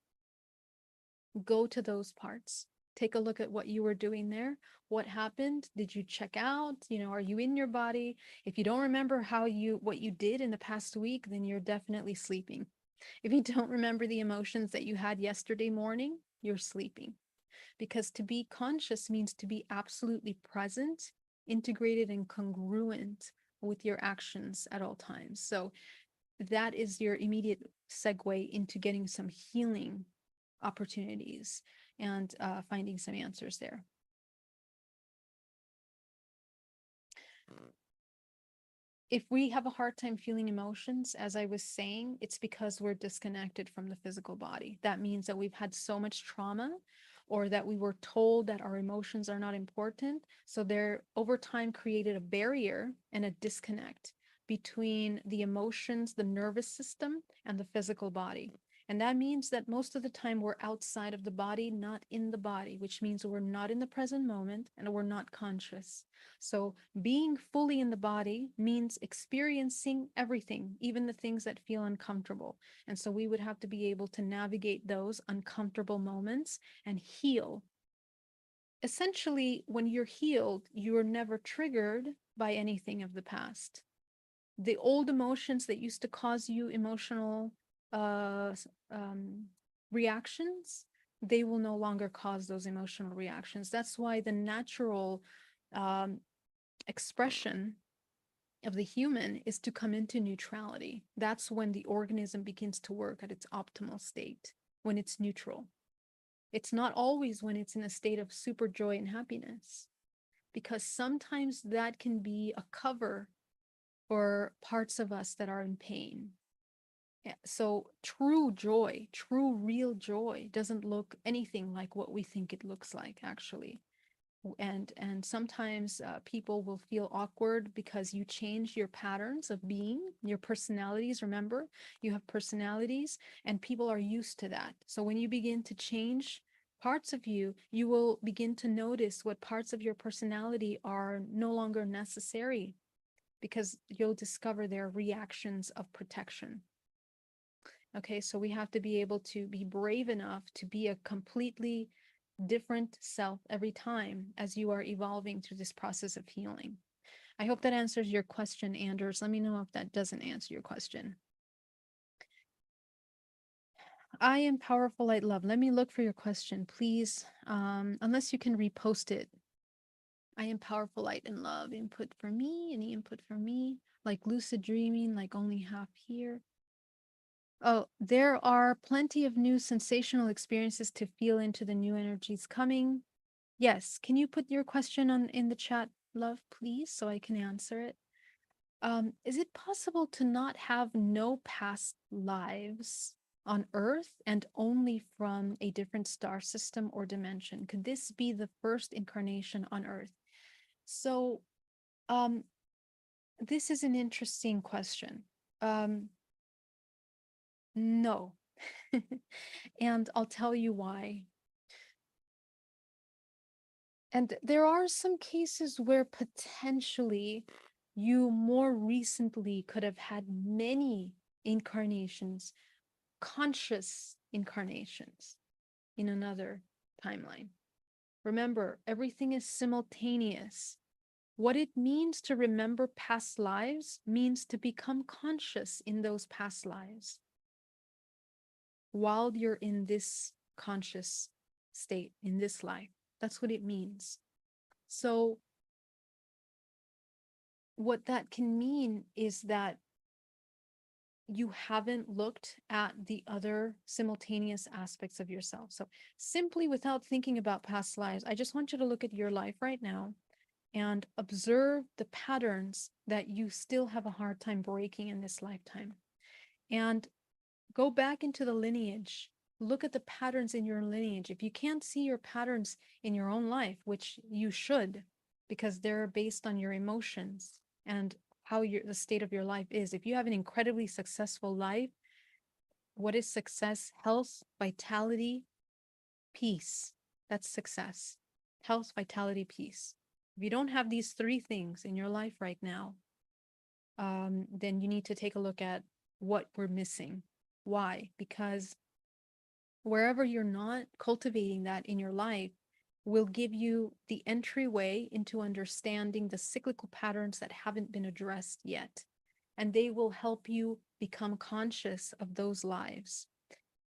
Go to those parts. Take a look at what you were doing there. What happened? Did you check out? Are you in your body? If you don't remember what you did in the past week, then you're definitely sleeping. If you don't remember the emotions that you had yesterday morning, you're sleeping. Because to be conscious means to be absolutely present, integrated, and congruent with your actions at all times. So that is your immediate segue into getting some healing opportunities and finding some answers there. If we have a hard time feeling emotions, as I was saying, it's because we're disconnected from the physical body. That means that we've had so much trauma, or that we were told that our emotions are not important. So they're over time created a barrier and a disconnect between the emotions, the nervous system, and the physical body. And that means that most of the time we're outside of the body, not in the body, which means we're not in the present moment and we're not conscious. So being fully in the body means experiencing everything, even the things that feel uncomfortable. And so we would have to be able to navigate those uncomfortable moments and heal. Essentially, when you're healed, you're never triggered by anything of the past. The old emotions that used to cause you emotional uh, reactions, they will no longer cause those emotional reactions. That's why the natural um, expression of the human is to come into neutrality. That's when the organism begins to work at its optimal state, when it's neutral. It's not always when it's in a state of super joy and happiness, because sometimes that can be a cover for parts of us that are in pain. So true joy, true real joy doesn't look anything like what we think it looks like, actually. And sometimes people will feel awkward because you change your patterns of being, your personalities. Remember, you have personalities and people are used to that. So when you begin to change parts of you, you will begin to notice what parts of your personality are no longer necessary, because you'll discover their reactions of protection. Okay, so we have to be able to be brave enough to be a completely different self every time as you are evolving through this process of healing. I hope that answers your question, Anders. Let me know if that doesn't answer your question. I am powerful light love. Let me look for your question, please. Unless you can repost it. I am powerful light and love. Input for me. Any input for me? Like lucid dreaming, like only half here. Oh, there are plenty of new sensational experiences to feel into the new energies coming. Yes, can you put your question on in the chat, love, please, so I can answer it? Is it possible to not have no past lives on Earth and only from a different star system or dimension? Could this be the first incarnation on Earth? So, this is an interesting question. No. And I'll tell you why. And there are some cases where potentially you more recently could have had many incarnations, conscious incarnations in another timeline. Remember, everything is simultaneous. What it means to remember past lives means to become conscious in those past lives while you're in this conscious state, in this life. That's what it means. So what that can mean is that you haven't looked at the other simultaneous aspects of yourself. So simply without thinking about past lives, I just want you to look at your life right now and observe the patterns that you still have a hard time breaking in this lifetime. And go back into the lineage. Look at the patterns in your lineage. If you can't see your patterns in your own life, which you should, because they're based on your emotions and how the state of your life is. If you have an incredibly successful life, what is success? Health, vitality, peace. That's success. Health, vitality, peace. If you don't have these three things in your life right now, then you need to take a look at what we're missing. Why? Because wherever you're not cultivating that in your life will give you the entryway into understanding the cyclical patterns that haven't been addressed yet. And they will help you become conscious of those lives.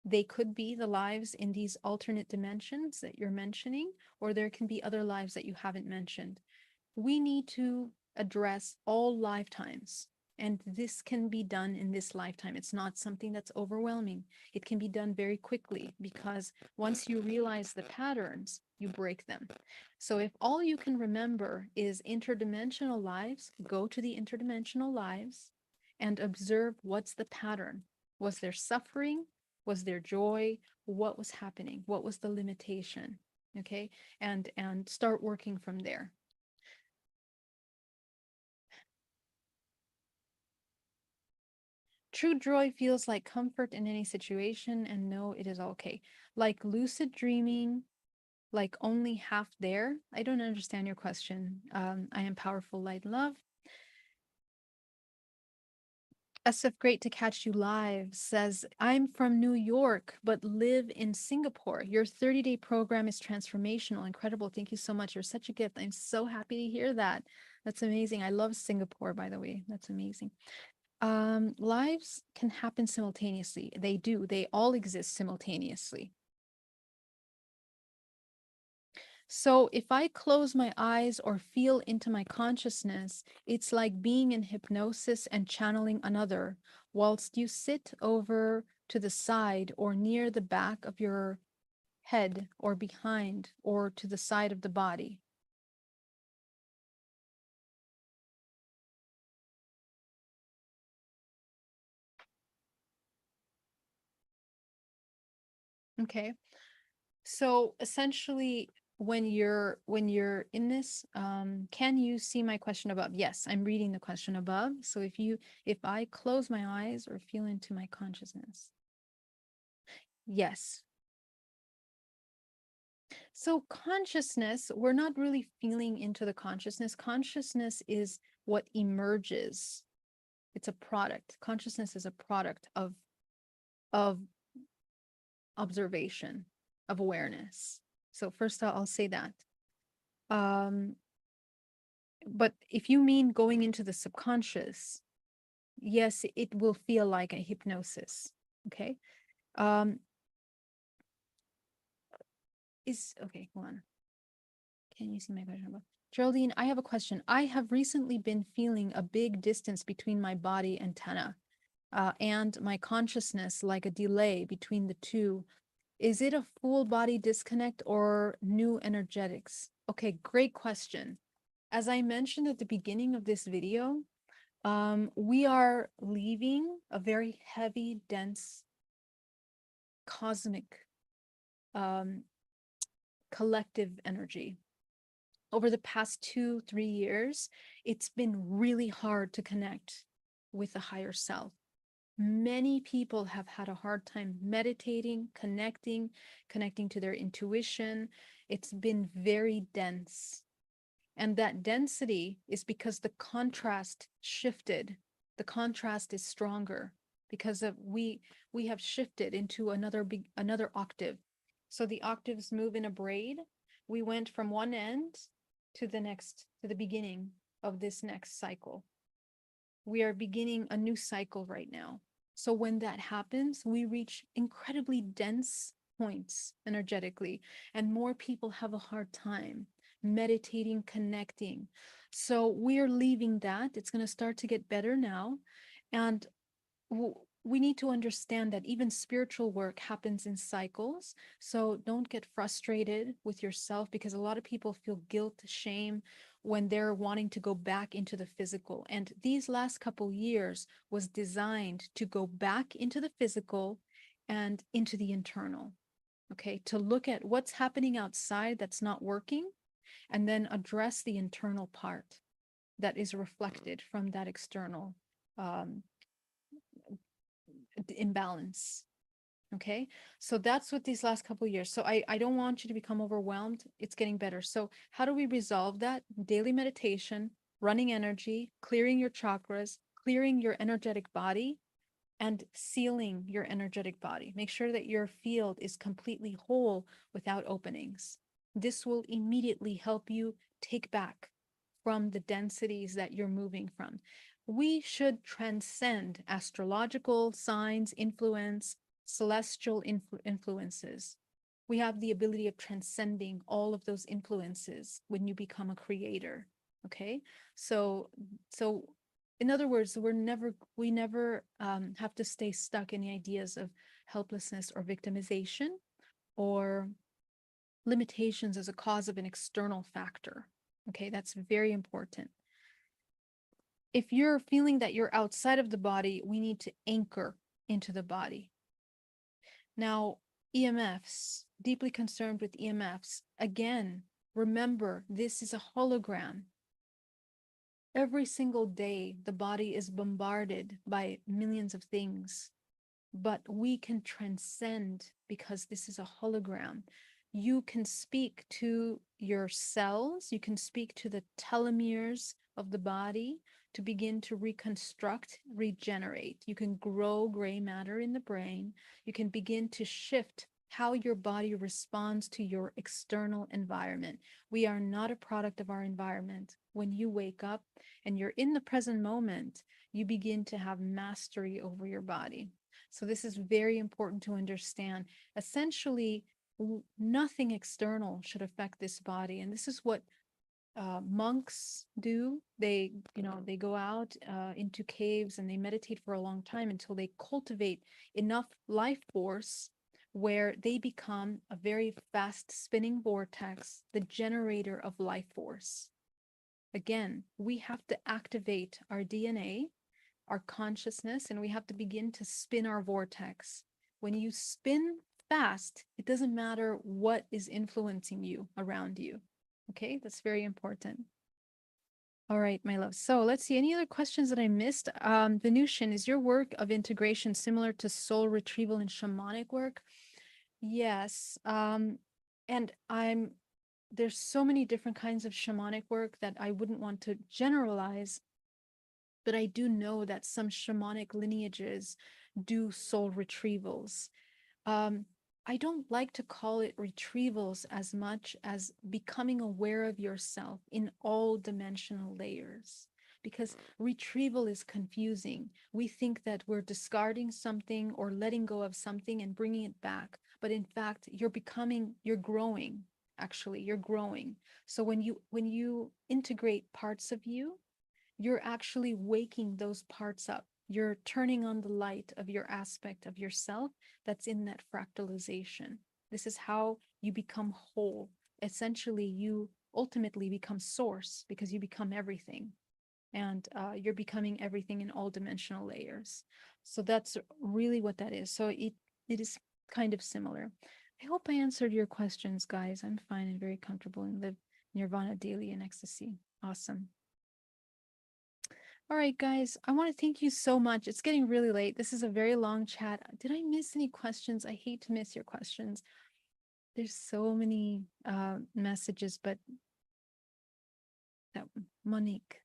They could be the lives in these alternate dimensions that you're mentioning, or there can be other lives that you haven't mentioned. We need to address all lifetimes. And this can be done in this lifetime. It's not something that's overwhelming. It can be done very quickly because once you realize the patterns, you break them. So if all you can remember is interdimensional lives, go to the interdimensional lives and observe what's the pattern. Was there suffering? Was there joy? What was happening? What was the limitation? Okay, and start working from there. True joy feels like comfort in any situation and know it is okay. Like lucid dreaming, like only half there. I don't understand your question. I am powerful, light, love. SF, great to catch you live. Says, I'm from New York, but live in Singapore. Your 30-day program is transformational. Incredible. Thank you so much. You're such a gift. I'm so happy to hear that. That's amazing. I love Singapore, by the way. That's amazing. Lives can happen simultaneously. They do. They all exist simultaneously. So if I close my eyes or feel into my consciousness, it's like being in hypnosis and channeling another, whilst you sit over to the side or near the back of your head or behind or to the side of the body. Okay. So essentially, when you're in this, can you see my question above? Yes, I'm reading the question above. So if I close my eyes or feel into my consciousness, yes. So consciousness, we're not really feeling into the consciousness. Consciousness is what emerges. It's a product. Consciousness is a product of observation, of awareness. So first I'll say that. Um, but if you mean going into the subconscious, yes, it will feel like a hypnosis. Okay. Um, is okay, hold on. Can you see my question above? Geraldine, I have a question. I have recently been feeling a big distance between my body antenna and my consciousness, like a delay between the two. Is it a full body disconnect or new energetics? Okay, great question. As I mentioned at the beginning of this video, we are leaving a very heavy, dense, cosmic, um, collective energy. Over the past 2-3 years, it's been really hard to connect with the higher self. Many people have had a hard time meditating, connecting to their intuition. It's been very dense. And that density is because the contrast shifted. The contrast is stronger because of we have shifted into another octave. So the octaves move in a braid. We went from one end to the next, to the beginning of this next cycle. We are beginning a new cycle right now. So when that happens, we reach incredibly dense points energetically, and more people have a hard time meditating, connecting. So we're leaving that. It's going to start to get better now. And we need to understand that even spiritual work happens in cycles. So don't get frustrated with yourself, because a lot of people feel guilt, shame when they're wanting to go back into the physical. And these last couple years was designed to go back into the physical and into the internal. Okay, to look at what's happening outside that's not working, and then address the internal part that is reflected from that external um, imbalance. Okay, so that's what these last couple of years. So I don't want you to become overwhelmed. It's getting better. So how do we resolve that? Daily meditation, running energy, clearing your chakras, clearing your energetic body, and sealing your energetic body. Make sure that your field is completely whole without openings. This will immediately help you take back from the densities that you're moving from. We should transcend astrological signs, influence, celestial influences. We have the ability of transcending all of those influences when you become a creator. Okay, so in other words, we never have to stay stuck in the ideas of helplessness or victimization or limitations as a cause of an external factor. Okay, that's very important. If you're feeling that you're outside of the body, we need to anchor into the body. Now, EMFs, deeply concerned with EMFs. Again, remember, this is a hologram. Every single day, the body is bombarded by millions of things, but we can transcend because this is a hologram. You can speak to your cells, you can speak to the telomeres of the body to begin to reconstruct, regenerate. You can grow gray matter in the brain. You can begin to shift how your body responds to your external environment. We are not a product of our environment. When you wake up and you're in the present moment, you begin to have mastery over your body. So this is very important to understand. Essentially, nothing external should affect this body. And this is what monks do. They go out into caves and they meditate for a long time until they cultivate enough life force where they become a very fast spinning vortex, the generator of life force. Again, we have to activate our DNA, our consciousness, and we have to begin to spin our vortex. When you spin fast, it doesn't matter what is influencing you around you. Okay, that's very important. All right, my love. So let's see, any other questions that I missed? Venusian, is your work of integration similar to soul retrieval and shamanic work? Yes. And there's so many different kinds of shamanic work that I wouldn't want to generalize, but I do know that some shamanic lineages do soul retrievals. Um, I don't like to call it retrievals as much as becoming aware of yourself in all dimensional layers, because retrieval is confusing. We think that we're discarding something or letting go of something and bringing it back. But in fact, you're growing. Actually, you're growing. So when you integrate parts of you, you're actually waking those parts up. You're turning on the light of your aspect of yourself that's in that fractalization. This is how you become whole. Essentially, you ultimately become source because you become everything. And you're becoming everything in all dimensional layers. So that's really what that is. So it is kind of similar. I hope I answered your questions, guys. I'm fine and very comfortable and live nirvana daily in ecstasy. Awesome. All right, guys, I want to thank you so much. It's getting really late. This is a very long chat. Did I miss any questions? I hate to miss your questions. There's so many messages, but that Monique.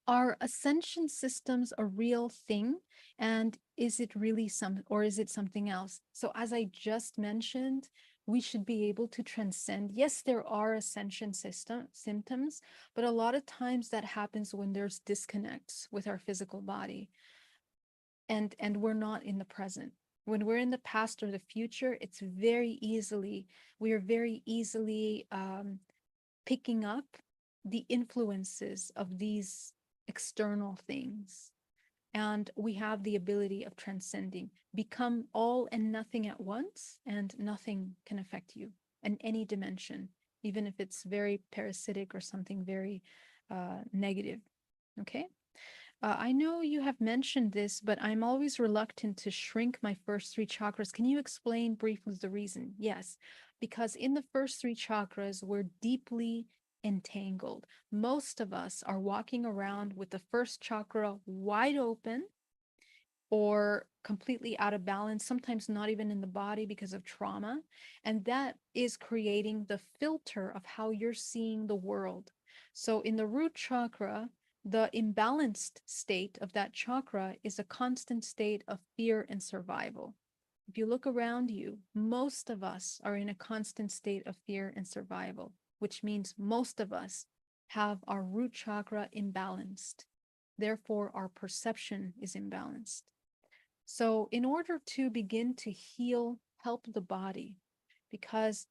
Are ascension systems a real thing? And is it really or is it something else? So as I just mentioned, we should be able to transcend. Yes, there are ascension symptoms, but a lot of times that happens when there's disconnects with our physical body. And we're not in the present. When we're in the past or the future, we are very easily picking up the influences of these external things. And we have the ability of transcending, become all and nothing at once, and nothing can affect you in any dimension, even if it's very parasitic or something very negative. Okay. I know you have mentioned this, but I'm always reluctant to shrink my first three chakras. Can you explain briefly the reason? Yes, because in the first three chakras, we're deeply entangled. Most of us are walking around with the first chakra wide open or completely out of balance, sometimes not even in the body because of trauma. And that is creating the filter of how you're seeing the world. So in the root chakra, the imbalanced state of that chakra is a constant state of fear and survival. If you look around you, most of us are in a constant state of fear and survival, which means most of us have our root chakra imbalanced. Therefore, our perception is imbalanced. So in order to begin to heal, help the body, because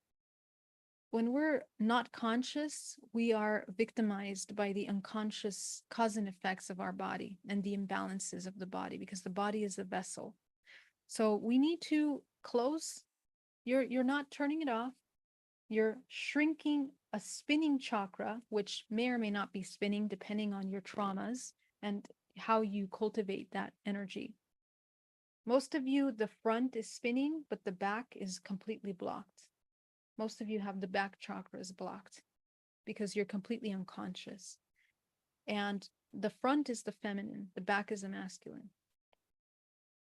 when we're not conscious, we are victimized by the unconscious cause and effects of our body and the imbalances of the body, because the body is a vessel. So we need to close. You're not turning it off. You're shrinking a spinning chakra, which may or may not be spinning depending on your traumas and how you cultivate that energy. Most of you, the front is spinning, but the back is completely blocked. Most of you have the back chakras blocked because you're completely unconscious. And the front is the feminine, the back is the masculine.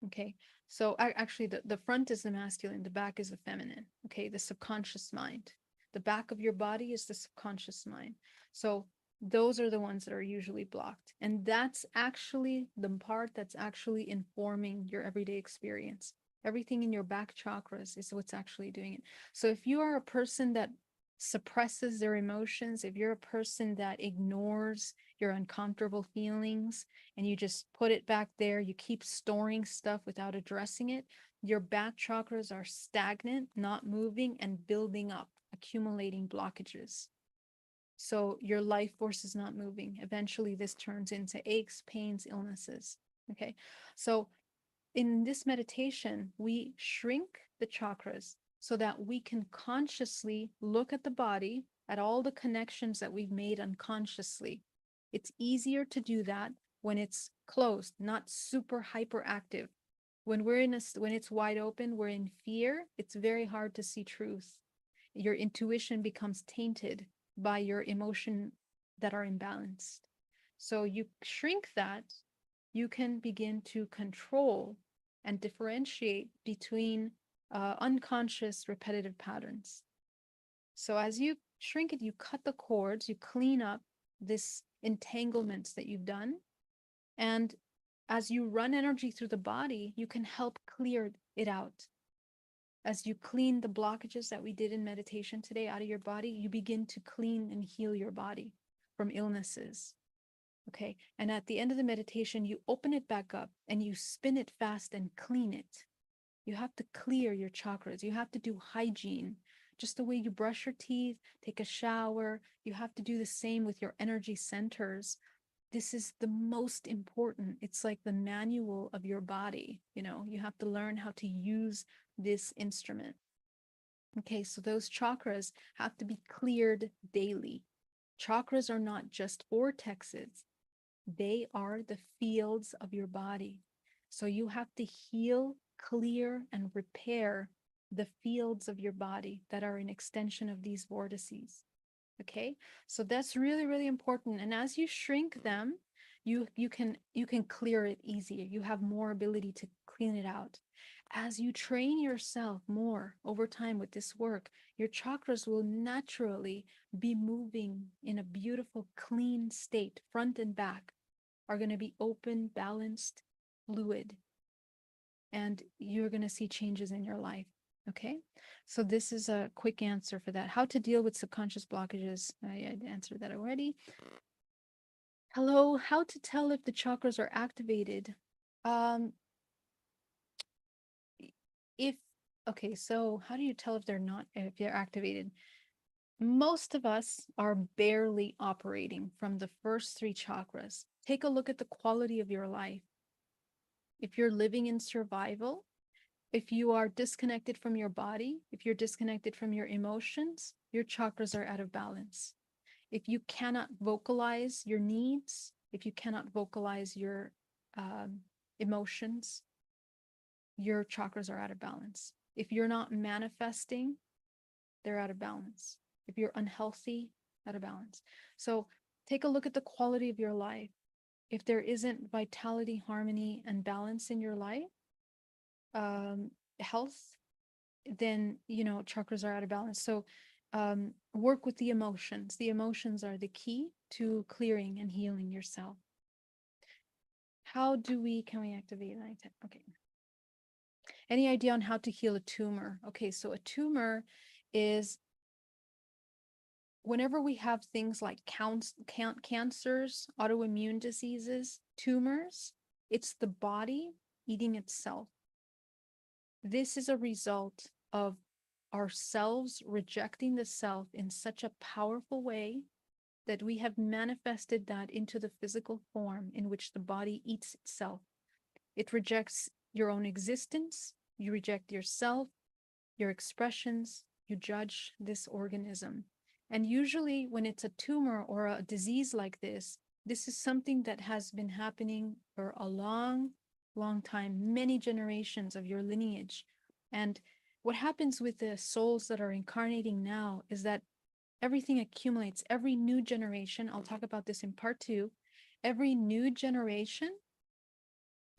Okay, so actually, the front is the masculine, the back is the feminine. Okay, the subconscious mind. The back of your body is the subconscious mind. So those are the ones that are usually blocked. And that's actually the part that's actually informing your everyday experience. Everything in your back chakras is what's actually doing it. So if you are a person that suppresses their emotions, if you're a person that ignores your uncomfortable feelings, and you just put it back there, you keep storing stuff without addressing it, your back chakras are stagnant, not moving, and building up, accumulating blockages. So your life force is not moving. Eventually, this turns into aches, pains, illnesses. Okay. So in this meditation, we shrink the chakras so that we can consciously look at the body, at all the connections that we've made unconsciously. It's easier to do that when it's closed, not super hyperactive. When when it's wide open, we're in fear, it's very hard to see truth. Your intuition becomes tainted by your emotion that are imbalanced. So you shrink that, you can begin to control and differentiate between unconscious repetitive patterns. So as you shrink it, you cut the cords, you clean up this entanglements that you've done. And as you run energy through the body, you can help clear it out. As you clean the blockages that we did in meditation today out of your body, you begin to clean and heal your body from illnesses. Okay. And at the end of the meditation, you open it back up and you spin it fast and clean it. You have to clear your chakras. You have to do hygiene. Just the way you brush your teeth, take a shower, you have to do the same with your energy centers. This is the most important. It's like the manual of your body. You have to learn how to use this instrument. Okay, so those chakras have to be cleared daily. Chakras are not just vortexes, they are the fields of your body. So you have to heal, clear, and repair the fields of your body that are an extension of these vortices. Okay, so that's really, really important. And as you shrink them, you can clear it easier. You have more ability to clean it out. As you train yourself more over time with this work, your chakras will naturally be moving in a beautiful, clean state. Front and back are going to be open, balanced, fluid, and you're going to see changes in your life. Okay, so this is a quick answer for that. How to deal with subconscious blockages. I answered that already. Hello, how to tell if the chakras are activated? Um, if okay, so how do you tell if they're activated? Most of us are barely operating from the first three chakras. Take a look at the quality of your life. If you're living in survival, if you are disconnected from your body, if you're disconnected from your emotions, your chakras are out of balance. If you cannot vocalize your needs, if you cannot vocalize your emotions, your chakras are out of balance. If you're not manifesting, they're out of balance. If you're unhealthy, out of balance. So take a look at the quality of your life. If there isn't vitality, harmony, and balance in your life, health, then chakras are out of balance. So work with the emotions. The emotions are the key to clearing and healing yourself. How can we activate it? Okay. Any idea on how to heal a tumor? Okay, so a tumor is whenever we have things like cancers, autoimmune diseases, tumors, it's the body eating itself. This is a result of ourselves rejecting the self in such a powerful way that we have manifested that into the physical form in which the body eats itself. It rejects your own existence, you reject yourself, your expressions, you judge this organism. And usually when it's a tumor or a disease like this is something that has been happening for a long, long time, many generations of your lineage. And what happens with the souls that are incarnating now is that everything accumulates. Every new generation, I'll talk about this in part 2, every new generation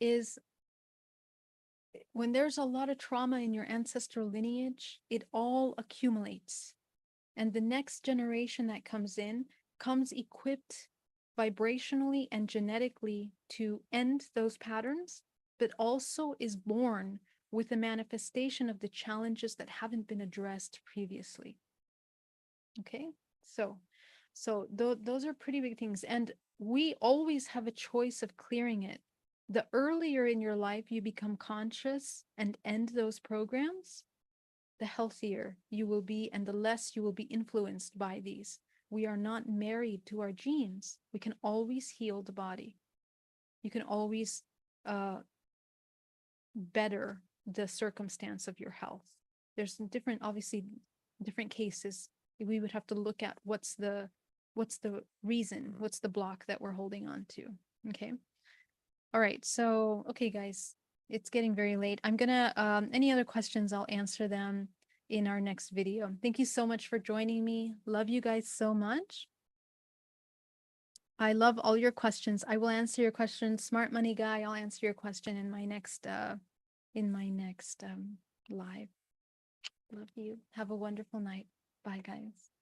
is when there's a lot of trauma in your ancestral lineage, it all accumulates. And the next generation that comes in comes equipped vibrationally and genetically to end those patterns, but also is born with a manifestation of the challenges that haven't been addressed previously. Okay, those are pretty big things, and we always have a choice of clearing it. The earlier in your life you become conscious and end those programs, the healthier you will be and the less you will be influenced by these. We are not married to our genes. We can always heal the body. You can always better the circumstance of your health. There's different, obviously, different cases. We would have to look at what's the reason, what's the block that we're holding on to. Okay. All right. So, okay, guys, it's getting very late. I'm gonna, any other questions, I'll answer them in our next video. Thank you so much for joining me. Love you guys so much. I love all your questions. I will answer your questions. Smart Money Guy, I'll answer your question in my next live. Love you. Have a wonderful night. Bye, guys.